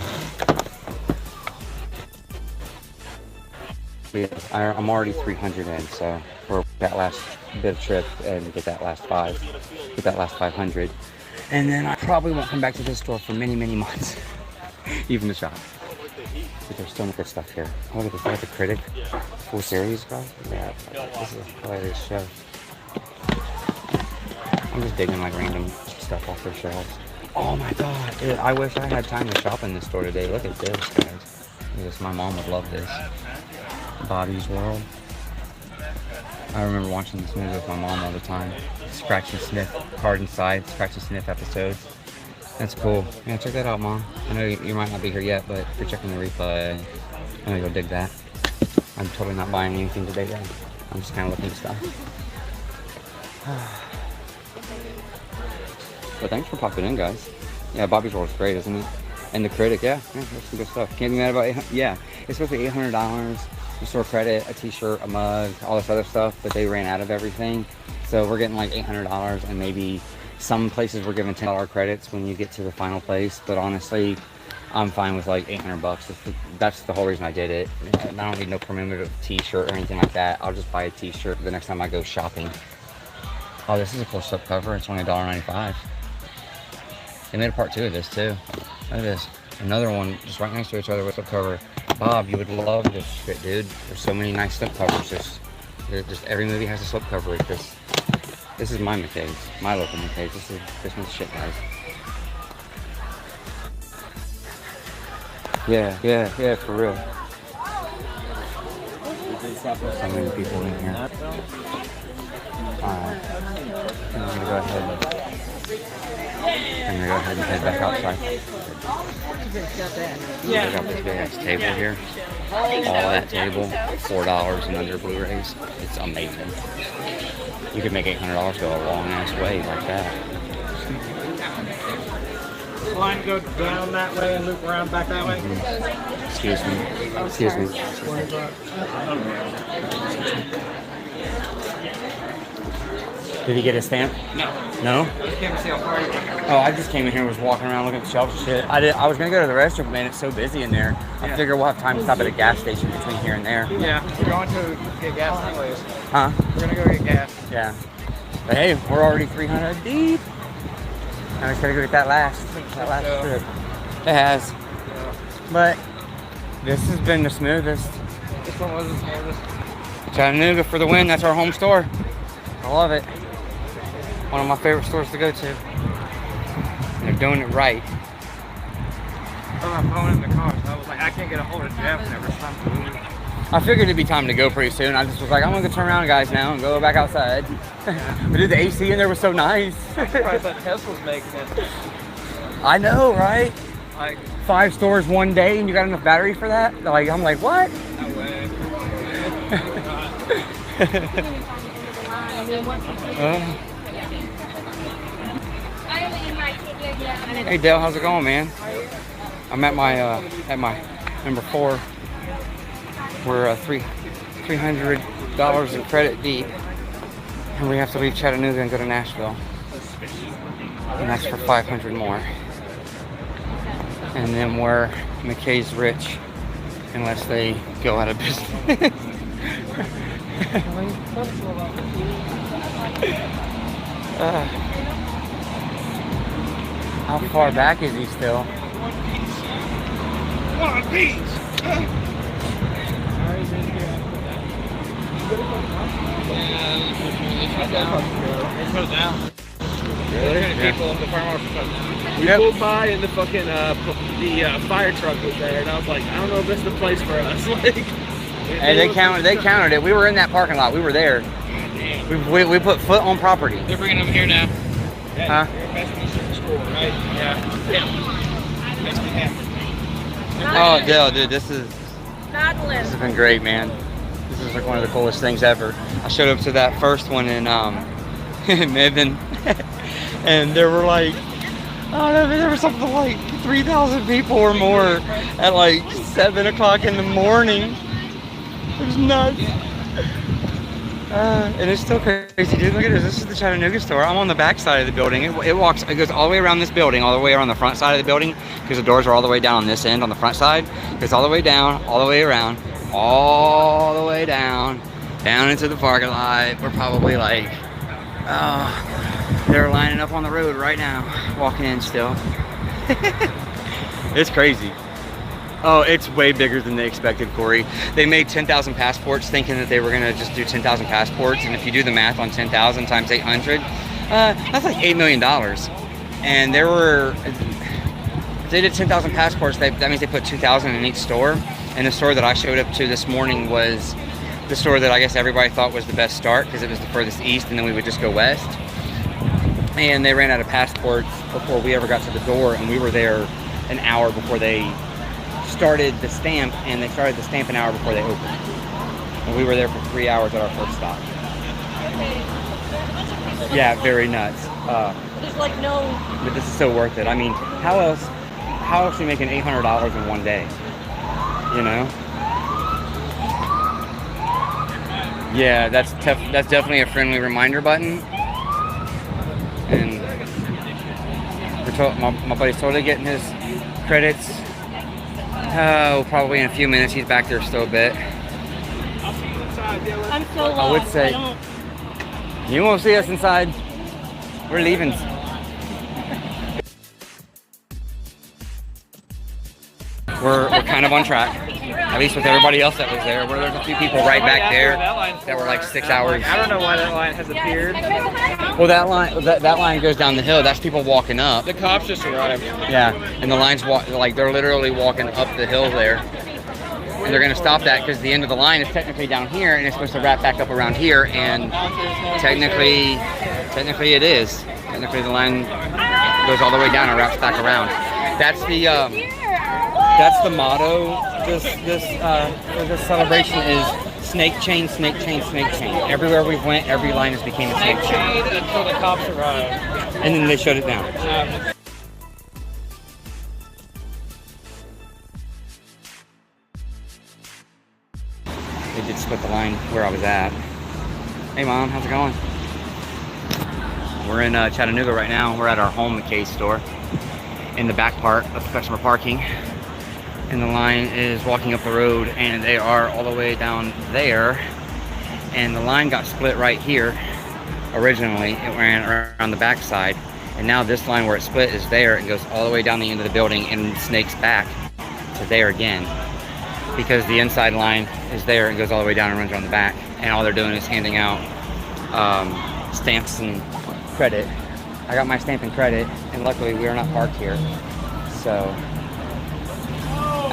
Yeah, I'm already 300 in, so for that last bit of trip and get that last 500. And then I probably won't come back to this store for many, many months. Even the shop. But there's so much good stuff here. Oh, look at this. Look at the Critic full series, guys. Yeah, this is a hilarious show. I'm just digging like random stuff off their shelves. Oh my god, dude, I wish I had time to shop in this store today. Look at this, guys. Look at this. My mom would love this. Bobby's World. I remember watching this movie with my mom all the time. Scratch and sniff, card inside, scratch and sniff episodes. That's cool. Yeah, check that out, Mom. I know you might not be here yet, but if you're checking the replay, I know you'll dig that. I'm totally not buying anything today, though. I'm just kind of looking at stuff. But thanks for popping in, guys. Yeah, Bobby's World is great, isn't it? And the Critic, yeah, that's some good stuff. Can't be mad about it. Yeah, it's supposed to be $800. Store credit, a t-shirt, a mug, all this other stuff, but they ran out of everything. So we're getting like $800, and maybe some places we're giving $10 credits when you get to the final place. But honestly, I'm fine with like $800. That's the whole reason I did it. I don't need no commemorative t-shirt or anything like that. I'll just buy a t-shirt the next time I go shopping. Oh, this is a cool slip cover. It's only $1.95. They made a part 2 of this too. Look at this. Another one just right next to each other with slip cover. Bob, you would love this shit, dude. There's so many nice slip covers. Just every movie has a slip cover. This is my McKay's, my local McKay's. This one's shit, guys. Yeah, for real. So many people in here. Alright. I'm gonna go ahead and head back outside. Yeah. Check out this big ass table here. All that table, $4 and under Blu-rays. It's amazing. You could make $800 go a long ass way like that. Line go down that way and loop around back that way. Excuse me. Did he get his stamp? No. No? I just came to see how far you were. Oh, I just came in here and was walking around looking at the shelves and shit. I was gonna go to the restroom, man. It's so busy in there. I figure we'll have time to stop at a gas station between here and there. Yeah, we're going to get gas anyways. Huh? We're gonna go get gas. Yeah. But hey, we're already 300 deep. I just gotta go get that last trip. It has. But this has been the smoothest. This one was the smoothest. Chattanooga for the win. That's our home store. I love it. One of my favorite stores to go to. And they're doing it right. I put my phone in the car, so I was like, I can't get a hold of Jeff and it was time to leave. I figured it'd be time to go pretty soon. I just was like, I'm gonna go turn around, guys, now and go back outside. But dude, the AC in there was so nice. I'm surprised that Tesla's making it. I know, right? Like, 5 stores one day and you got enough battery for that? Like, I'm like, what? no way. Hey Dale, how's it going, man? I'm at my number 4. We're $300 in credit deep, and we have to leave Chattanooga and go to Nashville, and that's for 500 more. And then we're McKay's rich, unless they go out of business. How far back is he still? One piece! It goes down. Really? People, the farmers. We pulled by and the fucking fire truck was there, and I was like, I don't know if this is the place for us. Like, Hey, they counted it. We were in that parking lot. We were there. We put foot on property. They're bringing them here now. Huh? right? Oh, Dale, dude, this has Madeline. been great, man. This is like one of the coolest things ever. I showed up to that first one in Midland, and there were like, I don't know, there was something like 3,000 people or more at like 7 o'clock in the morning. It was nuts. And it's still crazy, dude. Look at this. This is the Chattanooga store. I'm on the back side of the building. It goes all the way around this building, all the way around the front side of the building, because the doors are all the way down on this end on the front side. It goes all the way down, all the way around, all the way down into the parking lot. We're probably like, they're lining up on the road right now, walking in still. It's crazy. Oh, it's way bigger than they expected, Corey. They made 10,000 passports thinking that they were gonna just do 10,000 passports, and if you do the math on 10,000 times 800, that's like $8 million. And there were, if they did 10,000 passports, that means they put 2,000 in each store. And the store that I showed up to this morning was the store that I guess everybody thought was the best start, because it was the furthest east, and then we would just go west. And they ran out of passports before we ever got to the door, and we were there an hour before they started the stamp, and they started the stamp an hour before they opened. And we were there for 3 hours at our first stop. Yeah, very nuts. There's like no. But this is so worth it. I mean, how else are you making $800 in one day? You know? Yeah, that's definitely a friendly reminder button. And my buddy's totally getting his credits. Oh, probably in a few minutes. He's back there still a bit. I'm so lost. I would say you won't see us inside. We're leaving. We're kind of on track, at least with everybody else that was there. There's a few people right back there that were like 6 hours. I don't know why that line has appeared. Well, that line goes down the hill. That's people walking up. The cops just arrived. Yeah, and the line's like they're literally walking up the hill there, and they're gonna stop that because the end of the line is technically down here, and it's supposed to wrap back up around here, and technically it is. Technically, the line goes all the way down and wraps back around. That's the motto. This for this celebration is snake chain, snake chain, snake chain. Everywhere we went, every line has became a snake chain. Until the cops arrived. And then they shut it down. They did split the line where I was at. Hey Mom, how's it going? We're in Chattanooga right now. We're at our home McKay's store in the back part of customer parking. And the line is walking up the road, and they are all the way down there. And the line got split right here. Originally, it ran around the back side. And now this line where it split is there and goes all the way down the end of the building and snakes back to there again. Because the inside line is there and goes all the way down and runs around the back. And all they're doing is handing out stamps and credit. I got my stamp and credit, and luckily we are not parked here. So,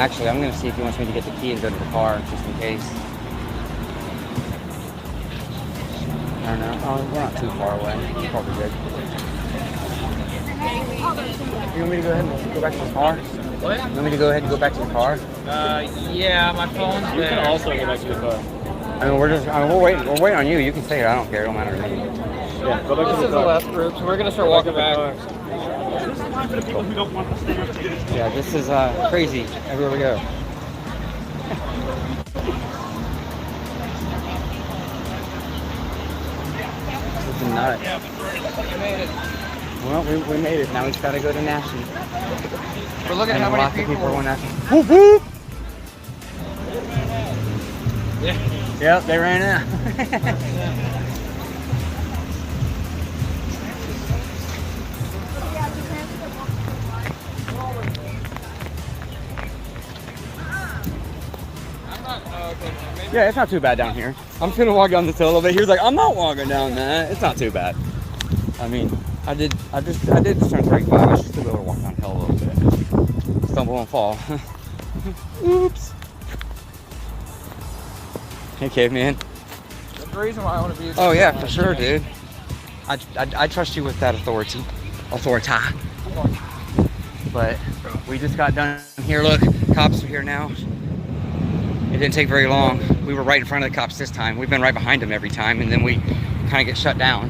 actually I'm gonna see if he wants me to get the key and go to the car, just in case. I don't know. Oh, we're not too far away. It's probably good. You want me to go ahead and go back to the car? What? You want me to go ahead and go back to the car? Yeah, my phone's there. You can also go back to the car. I mean, we're waiting on you. You can say it. I don't care. It don't matter to me. Yeah, go back This to is the last group, so we're gonna start walking back. Yeah, this is crazy everywhere we go. This is nuts. Well, we made it. Now we just gotta go to National. But look at And how lots many of people are people. going National. Whoop whoop! Yeah. Yep, they ran out. Yeah, it's not too bad down here. I'm just gonna walk down this hill a little bit. He was like, I'm not walking down that. It's not too bad. I mean, I did just turn 35. I should still be able to walk downhill a little bit. Stumble and fall. Oops. Hey, caveman. That's the reason why I want to be. Oh yeah, for sure, dude. I trust you with that authority. But we just got done here. Look, cops are here now. It didn't take very long. We were right in front of the cops this time. We've been right behind them every time, and then we kind of get shut down.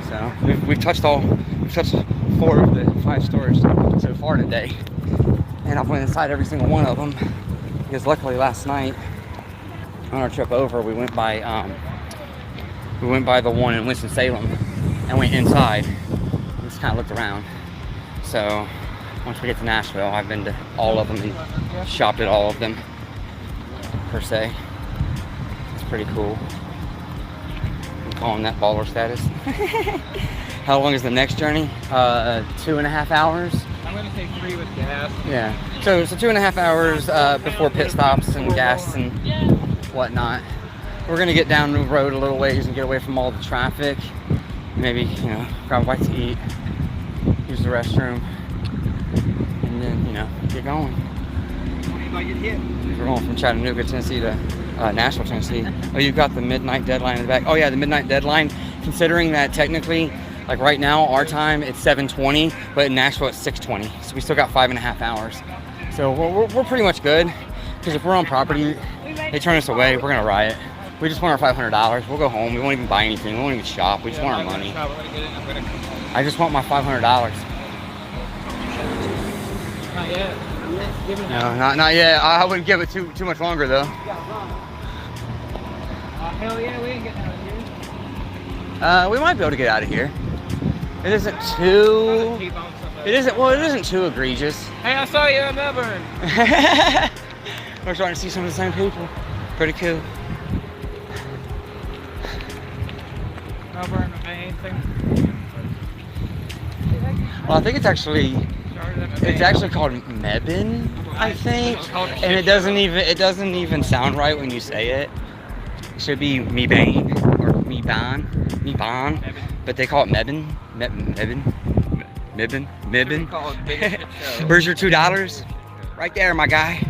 So we've touched 4 of the 5 stores so far today, and I've went inside every single one of them because luckily last night on our trip over we went by the one in Winston-Salem and went inside and just kind of looked around. So once we get to Nashville, I've been to all of them and shopped at all of them. Per se, it's pretty cool. I'm calling that baller status. How long is the next journey? 2.5 hours. I'm gonna take 3 with gas. Yeah. So 2.5 hours before pit stops and gas and whatnot. We're gonna get down the road a little ways and get away from all the traffic. Maybe grab a bite to eat, use the restroom, and then get going. We're going from Chattanooga, Tennessee to Nashville, Tennessee. Oh, you've got the midnight deadline in the back. Oh yeah, the midnight deadline. Considering that technically, like right now, our time it's 7:20, but in Nashville it's 6:20. So we still got 5.5 hours. So we're pretty much good. Because if we're on property, they turn us away, we're gonna riot. We just want our $500. We'll go home. We won't even buy anything. We won't even shop. We just want our money. I just want my $500. Not yet. No, not yet. I wouldn't give it too much longer though. Hell yeah, we ain't getting out of here. We might be able to get out of here. It isn't too. It isn't too egregious. Hey, I saw you in Melbourne. We're starting to see some of the same people. Pretty cool. Melbourne, anything? Well, I think it's actually called Mebane, I think, and it doesn't even sound right when you say it. It should be Mebane or Meban, but they call it Mebane. Where's your $2? Right there, my guy.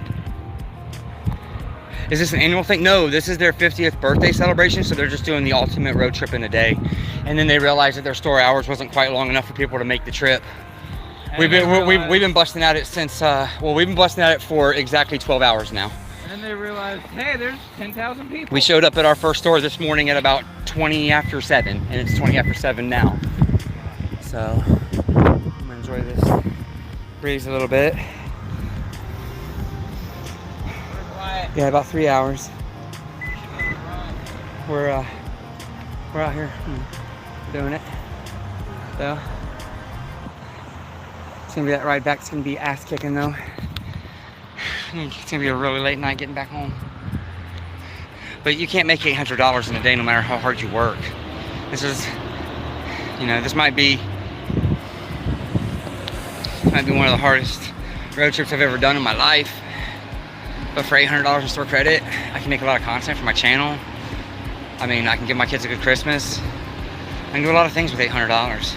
Is this an annual thing? No, this is their 50th birthday celebration, so they're just doing the ultimate road trip in a day. And then they realized that their store hours wasn't quite long enough for people to make the trip. We've been busting at it since we've been busting at it for exactly 12 hours now. And then they realized, hey, there's 10,000 people. We showed up at our first store this morning at about 20 after 7, and it's 20 after 7 now. So I'm gonna enjoy this breeze a little bit. Yeah, about 3 hours. We're out here doing it. So it's gonna be that ride back. It's gonna be ass kicking though. It's gonna be a really late night getting back home. But you can't make $800 in a day no matter how hard you work. This is, you know, this might be one of the hardest road trips I've ever done in my life. But for $800 in store credit, I can make a lot of content for my channel. I mean, I can give my kids a good Christmas. I can do a lot of things with $800.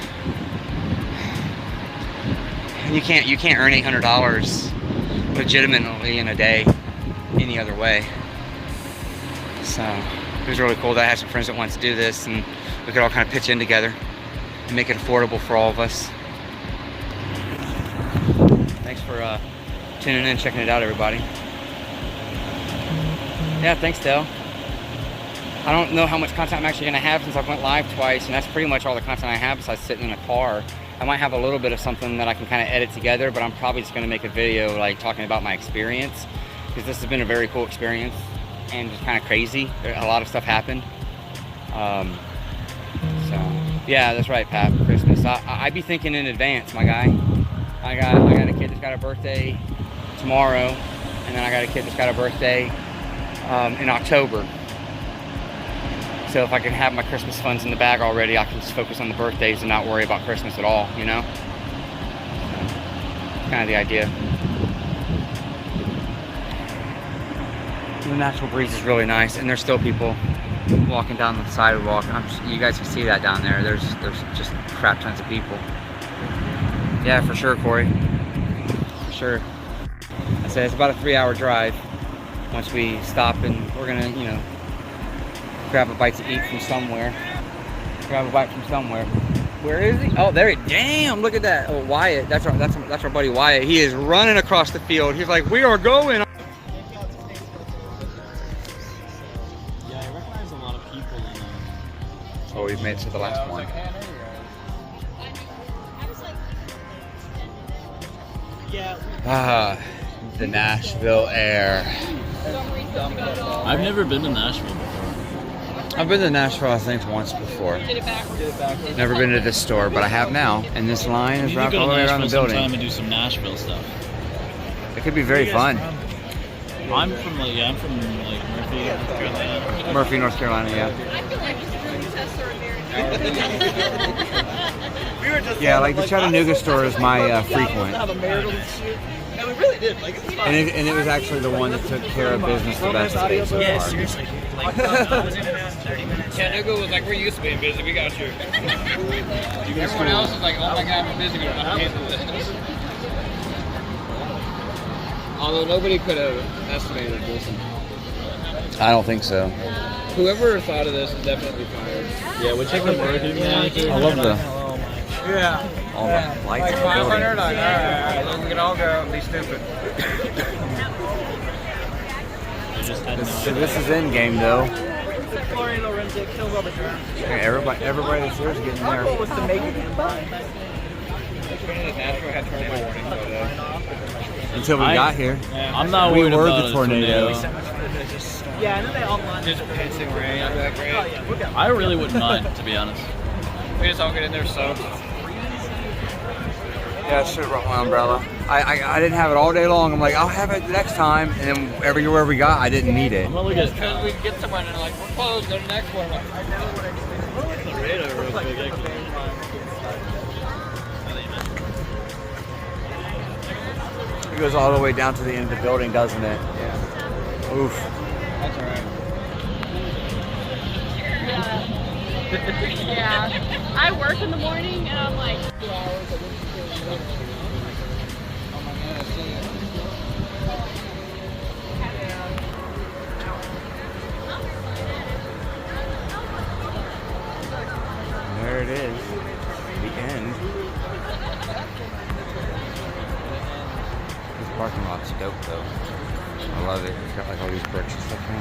And you can't earn $800 legitimately in a day any other way. So it was really cool that I had some friends that wanted to do this, and we could all kind of pitch in together and make it affordable for all of us. Thanks for tuning in, checking it out, everybody. Yeah, thanks, Dale. I don't know how much content I'm actually going to have since I've went live twice, and that's pretty much all the content I have besides sitting in a car. I might have a little bit of something that I can kind of edit together, but I'm probably just going to make a video like talking about my experience, because this has been a very cool experience and just kind of crazy. A lot of stuff happened. So yeah, that's right, Pat. Christmas. I be thinking in advance, my guy. I got a kid that's got a birthday tomorrow, and then I got a kid that's got a birthday in October. So if I can have my Christmas funds in the bag already, I can just focus on the birthdays and not worry about Christmas at all, you know? So, that's kind of the idea. The natural breeze is really nice, and there's still people walking down the sidewalk. You guys can see that down there. There's just crap tons of people. Yeah, for sure, Corey. For sure. I said it's about a 3-hour drive. Once we stop, and we're gonna, you know, grab a bite to eat from somewhere. Grab a bite from somewhere. Where is he? Oh, there he. Damn! Look at that. Oh, Wyatt. That's our buddy Wyatt. He is running across the field. He's like, we are going. Yeah, I recognize a lot of people in Oh, we've made it to the last one. Ah, the Nashville air. I've never been to Nashville before. I've been to Nashville, I think, once before. Never been to this store, but I have now. And this line is wrapped all the way around the building. Sometime and do some Nashville stuff. It could be very fun. I'm from Murphy, North Carolina. Murphy, North Carolina, yeah. Yeah, like the Chattanooga store is my frequent. And it was actually the one that took care of business the best to date so far. Seriously. Like, I was in and out in 30 minutes. Chattanooga was like, we're used to being busy, we got you. Everyone else is like, oh my god, I'm busy, we don't have to handle this. Although nobody could have estimated this. I don't think so. Whoever thought of this is definitely fired. Yeah, we'll check the Murphy. I love the all the lights. Like 500, like, alright, we can all go and be stupid. So this is in game though. Okay, everybody that's here is getting there. Until we got here. I'm not worried We were about the tornado. Yeah, I know they all want just passing rain. I'd be like, great. I really wouldn't mind, to be honest. We just all get in there soaked. Yeah, I should have brought my umbrella. I didn't have it all day long. I'm like, I'll have it next time. And then everywhere we got, I didn't need it. Well, look at Because we get somewhere and they're like, we're closed, go to the next one. Like, I know what I do. the radar real quick, actually. It goes all the way down to the end of the building, doesn't it? Yeah. Oof. That's alright. Yeah. I work in the morning and I'm like, There it is. The end. This parking lot's dope though. I love it. It's got like all these bricks and stuff in it.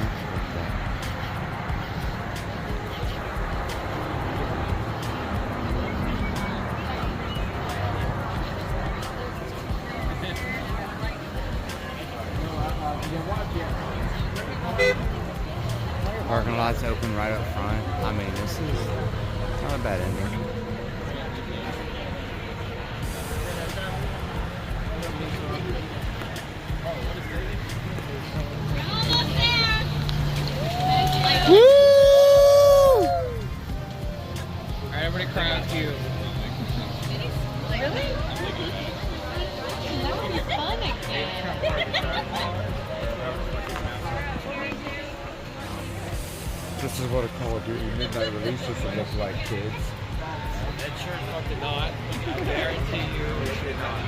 Parking lot's open right up front. I mean, this is not a bad ending. This is what a Call of Duty midnight release would look like, kids. That sure fucking not. I guarantee you it should not.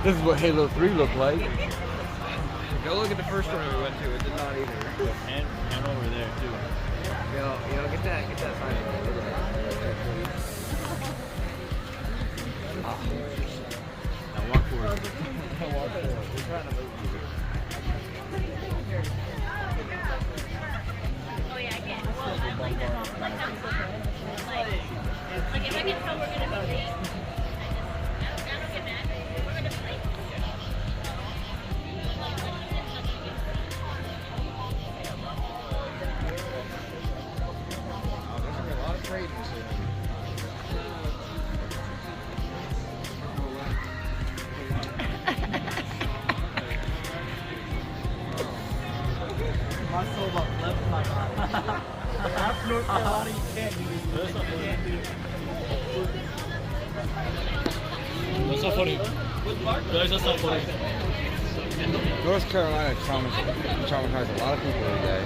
This is what Halo 3 looked like. Go look at the first one we went to. It did not either. And over there too. Yo, get that sign. Now walk forward. We're trying to move. Oh yeah, I get it. Well, I'm like that. Like if I can tell we're gonna be late, I don't get mad. We're gonna be late. Oh, there's gonna be a lot of trading soon. My soul about left my body. After North Carolina, you can't do this. You can't do it. That's not funny. Guys, that's not funny. North Carolina traumatized a lot of people today.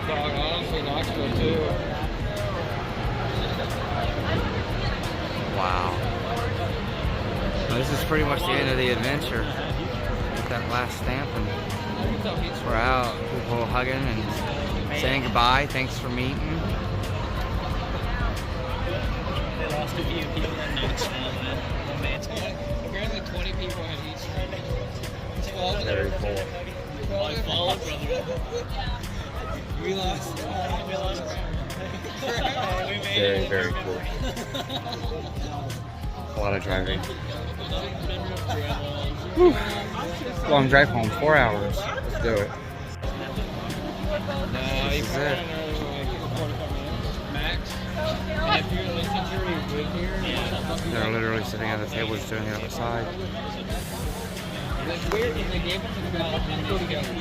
Dog, honestly, Knoxville too. Wow. Well, this is pretty much the end of the adventure. Get that last stamp and we're out. People hugging and saying goodbye. Thanks for meeting. They lost a few people in Knoxville, man. Apparently 20 people had each. Very cool. My fault, brother. We lost. Very, very cool. A lot of driving. Long drive home, 4 hours. Let's do it. No, you This is probably it. another like 45 minutes max. And if you're in Lincolnshire, you live here. They're literally sitting at the table just doing it outside. It's weird when they gave it to the guy and go together.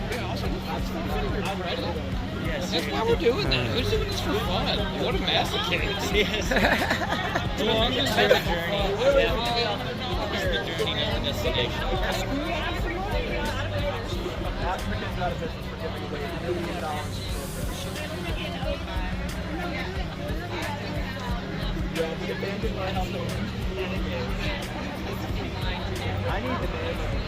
Yeah, also, I'm ready. That's why we're doing that. We're doing this for fun. What a masochist. Yes. The longest journey. It's the journey, not the destination. Africans out of business for giving away $1 million Yeah, the abandoned lighthouse. I need the name of it.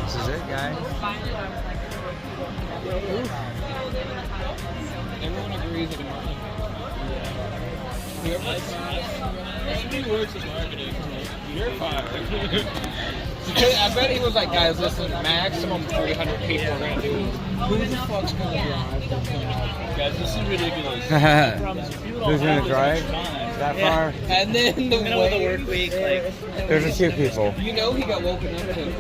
This is it, guys. Everyone agrees that He works in marketing. You're fired. I bet he was like, guys, listen, maximum 300 people are gonna do this. Who the fuck's gonna drive? Guys, this is ridiculous. Who's gonna drive that far? And then the Middle of the work week, like. There's a few people. You know he got woken up to.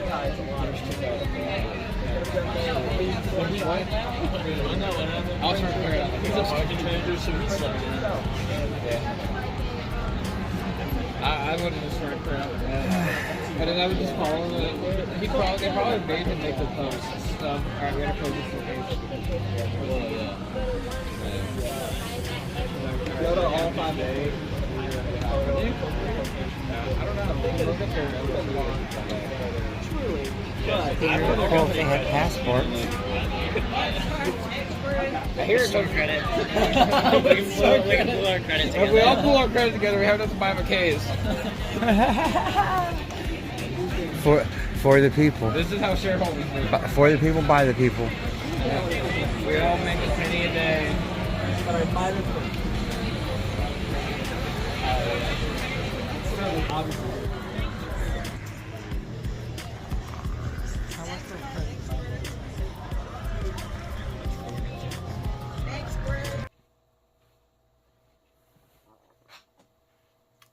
I'll try to figure it out. He's a marketing manager, so he's stuck in. I wouldn't just try to figure it out with that. And then I would just follow him. They probably made him make the post. Alright, we gotta post this for page. Go to all 5 days. I don't know. Look at Well, if they had passports. I hear it goes Credit. We can pull our credit together. If we all pull our credit together, we have enough to buy McKay's. For the people. This is how shareholders do. For the people, by the people. We all make a penny a day. Alright, buy this one. Obviously.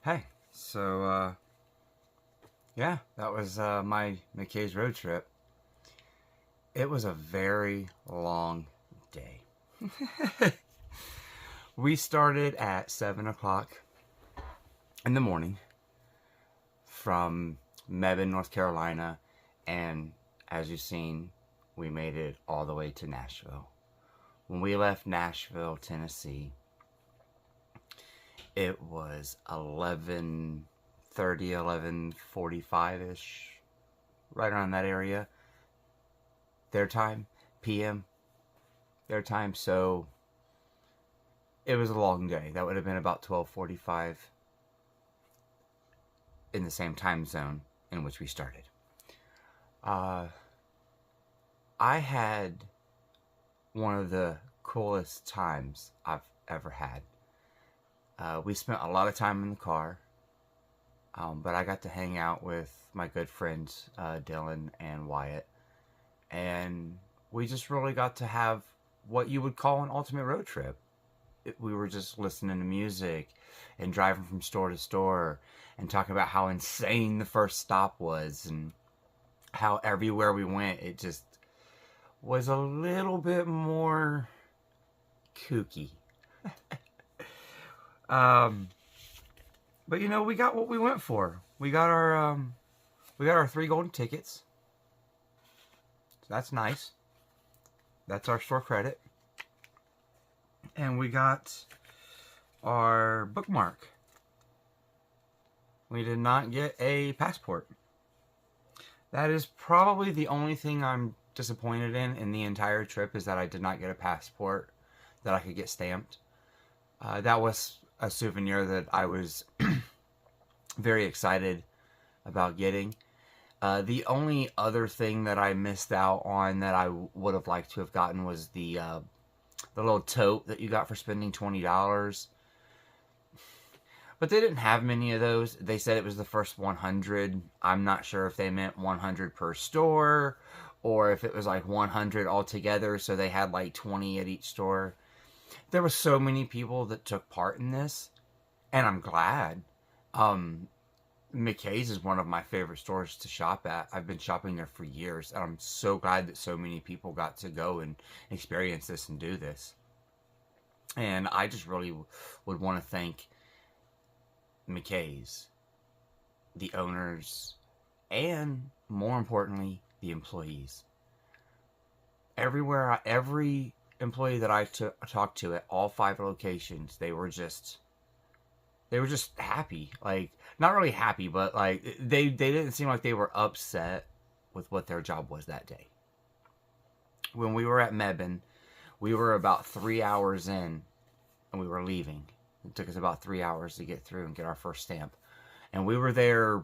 Hey, so, yeah, that was my McKay's road trip. It was a very long day. We started at 7 o'clock in the morning from Mebane, North Carolina, and as you've seen, we made it all the way to Nashville. When we left Nashville, Tennessee, It was 11:30, 11:45-ish, right around that area. Their time, PM, their time. So it was a long day. That would have been about 12:45 in the same time zone in which we started. I had one of the coolest times I've ever had. We spent a lot of time in the car, but I got to hang out with my good friends Dylan and Wyatt, and we just really got to have what you would call an ultimate road trip. We were just listening to music and driving from store to store and talking about how insane the first stop was and how everywhere we went it just was a little bit more kooky. But you know, we got what we went for. We got our 3 golden tickets. So that's nice. That's our store credit. And we got our bookmark. We did not get a passport. That is probably the only thing I'm disappointed in the entire trip, is that I did not get a passport that I could get stamped. That was a souvenir that I was very excited about getting. The only other thing that I missed out on that I would have liked to have gotten was the little tote that you got for spending $20. But they didn't have many of those. They said it was the first 100. I'm not sure if they meant 100 per store or if it was like 100 altogether, so they had like 20 at each store. There were so many people that took part in this, and I'm glad. McKay's is one of my favorite stores to shop at. I've been shopping there for years, and I'm so glad that so many people got to go and experience this and do this. And I just really would want to thank McKay's, the owners, and more importantly, the employees. Every employee that I talked to at all 5 locations, they were just happy. Like, not really happy, but like they didn't seem like they were upset with what their job was that day. When we were at Mebane, we were about 3 hours in and we were leaving. It took us about 3 hours to get through and get our first stamp. And we were there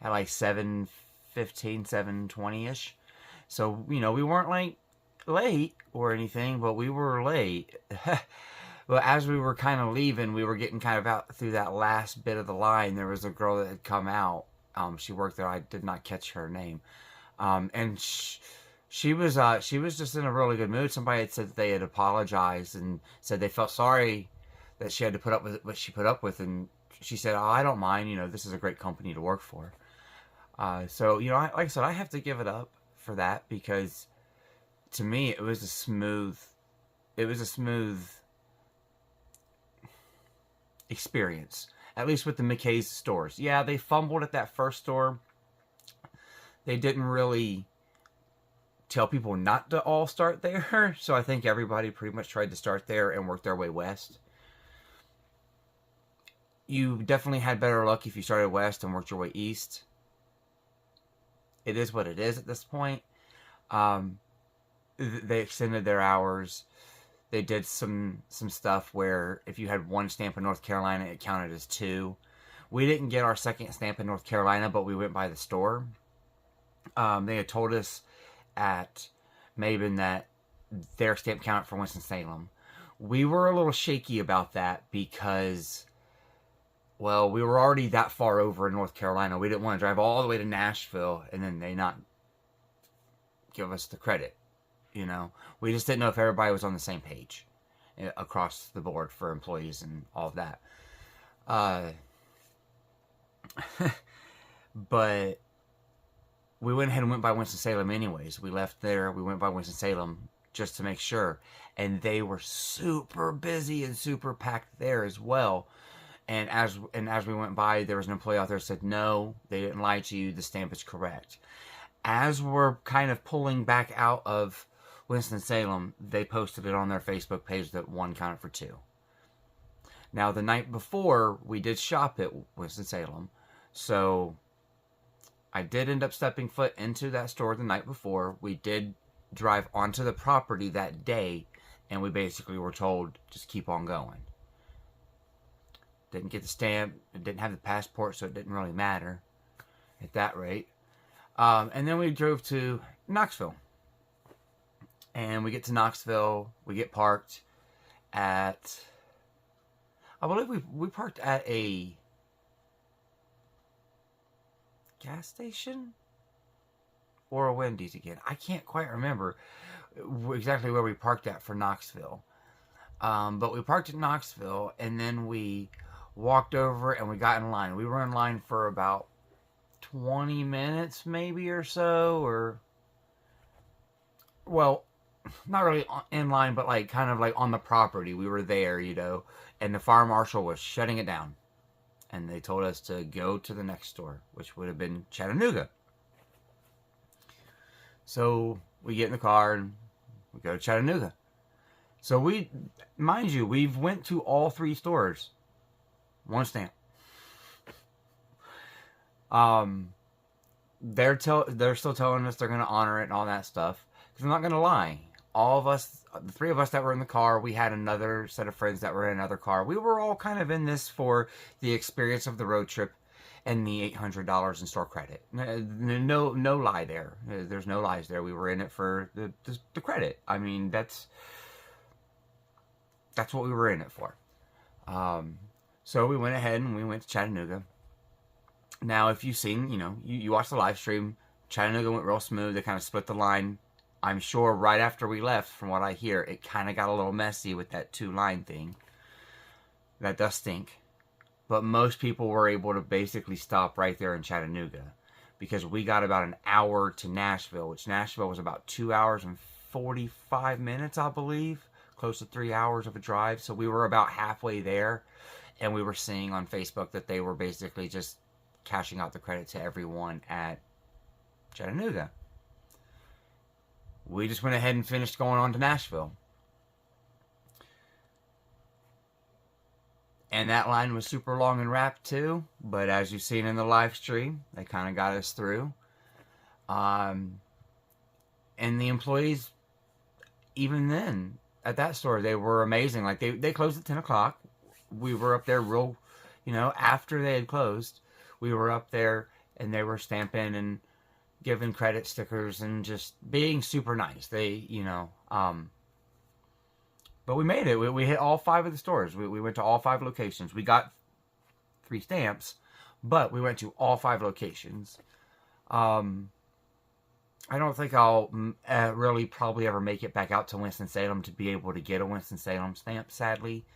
at like 7:15, 7:20-ish. So, you know, we weren't like late or anything, but we were late. But as we were kind of leaving, we were getting kind of out through that last bit of the line. There was a girl that had come out. She worked there. I did not catch her name. And she was just in a really good mood. Somebody had said that they had apologized and said they felt sorry that she had to put up with what she put up with. And she said, "Oh, I don't mind. You know, this is a great company to work for." So, you know, like I said, I have to give it up for that, because to me, it was a smooth experience, at least with the McKay's stores. Yeah, they fumbled at that first store. They didn't really tell people not to all start there, so I think everybody pretty much tried to start there and work their way west. You definitely had better luck if you started west and worked your way east. It is what it is at this point. They extended their hours. They did some stuff where if you had 1 stamp in North Carolina, it counted as 2. We didn't get our second stamp in North Carolina, but we went by the store. They had told us at Mabin that their stamp counted for Winston-Salem. We were a little shaky about that because, well, we were already that far over in North Carolina. We didn't want to drive all the way to Nashville and then they not give us the credit. You know, we just didn't know if everybody was on the same page across the board for employees and all of that. But we went ahead and went by Winston-Salem anyways. We left there, we went by Winston-Salem just to make sure. And they were super busy and super packed there as well. And as we went by, there was an employee out there that said, "No, they didn't lie to you, the stamp is correct." As we're kind of pulling back out of Winston-Salem, they posted it on their Facebook page that 1 counted for 2. Now, the night before, we did shop at Winston-Salem, so I did end up stepping foot into that store the night before. We did drive onto the property that day, and we basically were told, just keep on going. Didn't get the stamp, didn't have the passport, so it didn't really matter at that rate. And then we drove to Knoxville. And we get to Knoxville, we get parked at, I believe we parked at a gas station or a Wendy's again. I can't quite remember exactly where we parked at for Knoxville. But we parked at Knoxville, and then we walked over and we got in line. We were in line for about 20 minutes maybe or so, or, well, not really in line, but like kind of like on the property. We were there, you know, and the fire marshal was shutting it down. And they told us to go to the next store, which would have been Chattanooga. So we get in the car and we go to Chattanooga. So we, mind you, we've went to all 3 stores. 1 stamp. They're still telling us they're going to honor it and all that stuff. Because I'm not going to lie. All of us, the 3 of us that were in the car, we had another set of friends that were in another car. We were all kind of in this for the experience of the road trip and the $800 in store credit. No lie there. There's no lies there. We were in it for the credit. I mean, that's what we were in it for. So we went ahead and we went to Chattanooga. Now, if you've seen, you watched the live stream, Chattanooga went real smooth. They kind of split the line. I'm sure right after we left, from what I hear, it kind of got a little messy with that 2-line thing. That does stink. But most people were able to basically stop right there in Chattanooga. Because we got about an hour to Nashville, which Nashville was about 2 hours and 45 minutes, I believe. Close to 3 hours of a drive. So we were about halfway there. And we were seeing on Facebook that they were basically just cashing out the credit to everyone at Chattanooga. We just went ahead and finished going on to Nashville. And that line was super long and wrapped too. But as you've seen in the live stream, they kind of got us through. And the employees, even then, at that store, they were amazing. Like, they closed at 10 o'clock. We were up there after they had closed. We were up there and they were stamping and giving credit stickers and just being super nice. But we made it. We hit all 5 of the stores. We went to all 5 locations. We got 3 stamps, but we went to all 5 locations. I don't think I'll really probably ever make it back out to Winston-Salem to be able to get a Winston-Salem stamp, sadly.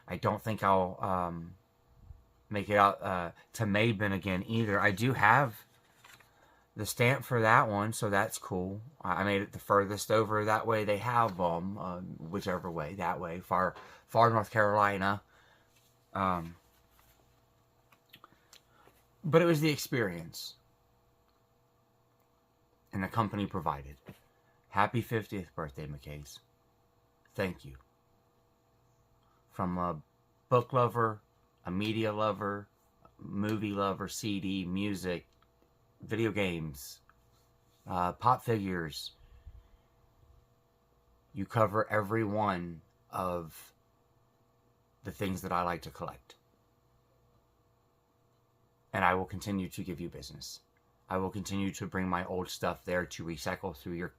I don't think I'll make it out to Mabin again either. I do have the stamp for that one, so that's cool. I made it the furthest over that way. They have them, whichever way, that way, far North Carolina. But it was the experience. And the company provided. Happy 50th birthday, McKay's. Thank you. From a book lover, a media lover, movie lover, CD, music, video games, pop figures. You cover every one of the things that I like to collect. And I will continue to give you business. I will continue to bring my old stuff there to recycle through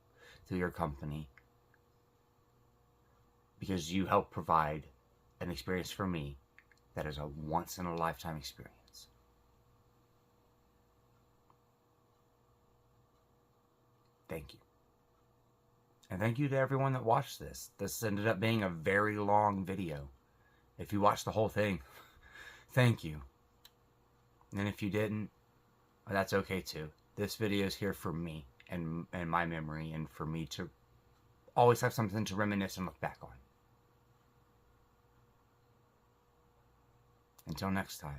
your company. Because you help provide an experience for me that is a once-in-a-lifetime experience. Thank you. And thank you to everyone that watched this. This ended up being a very long video. If you watched the whole thing, thank you. And if you didn't, well, that's okay too. This video is here for me and my memory, and for me to always have something to reminisce and look back on. Until next time.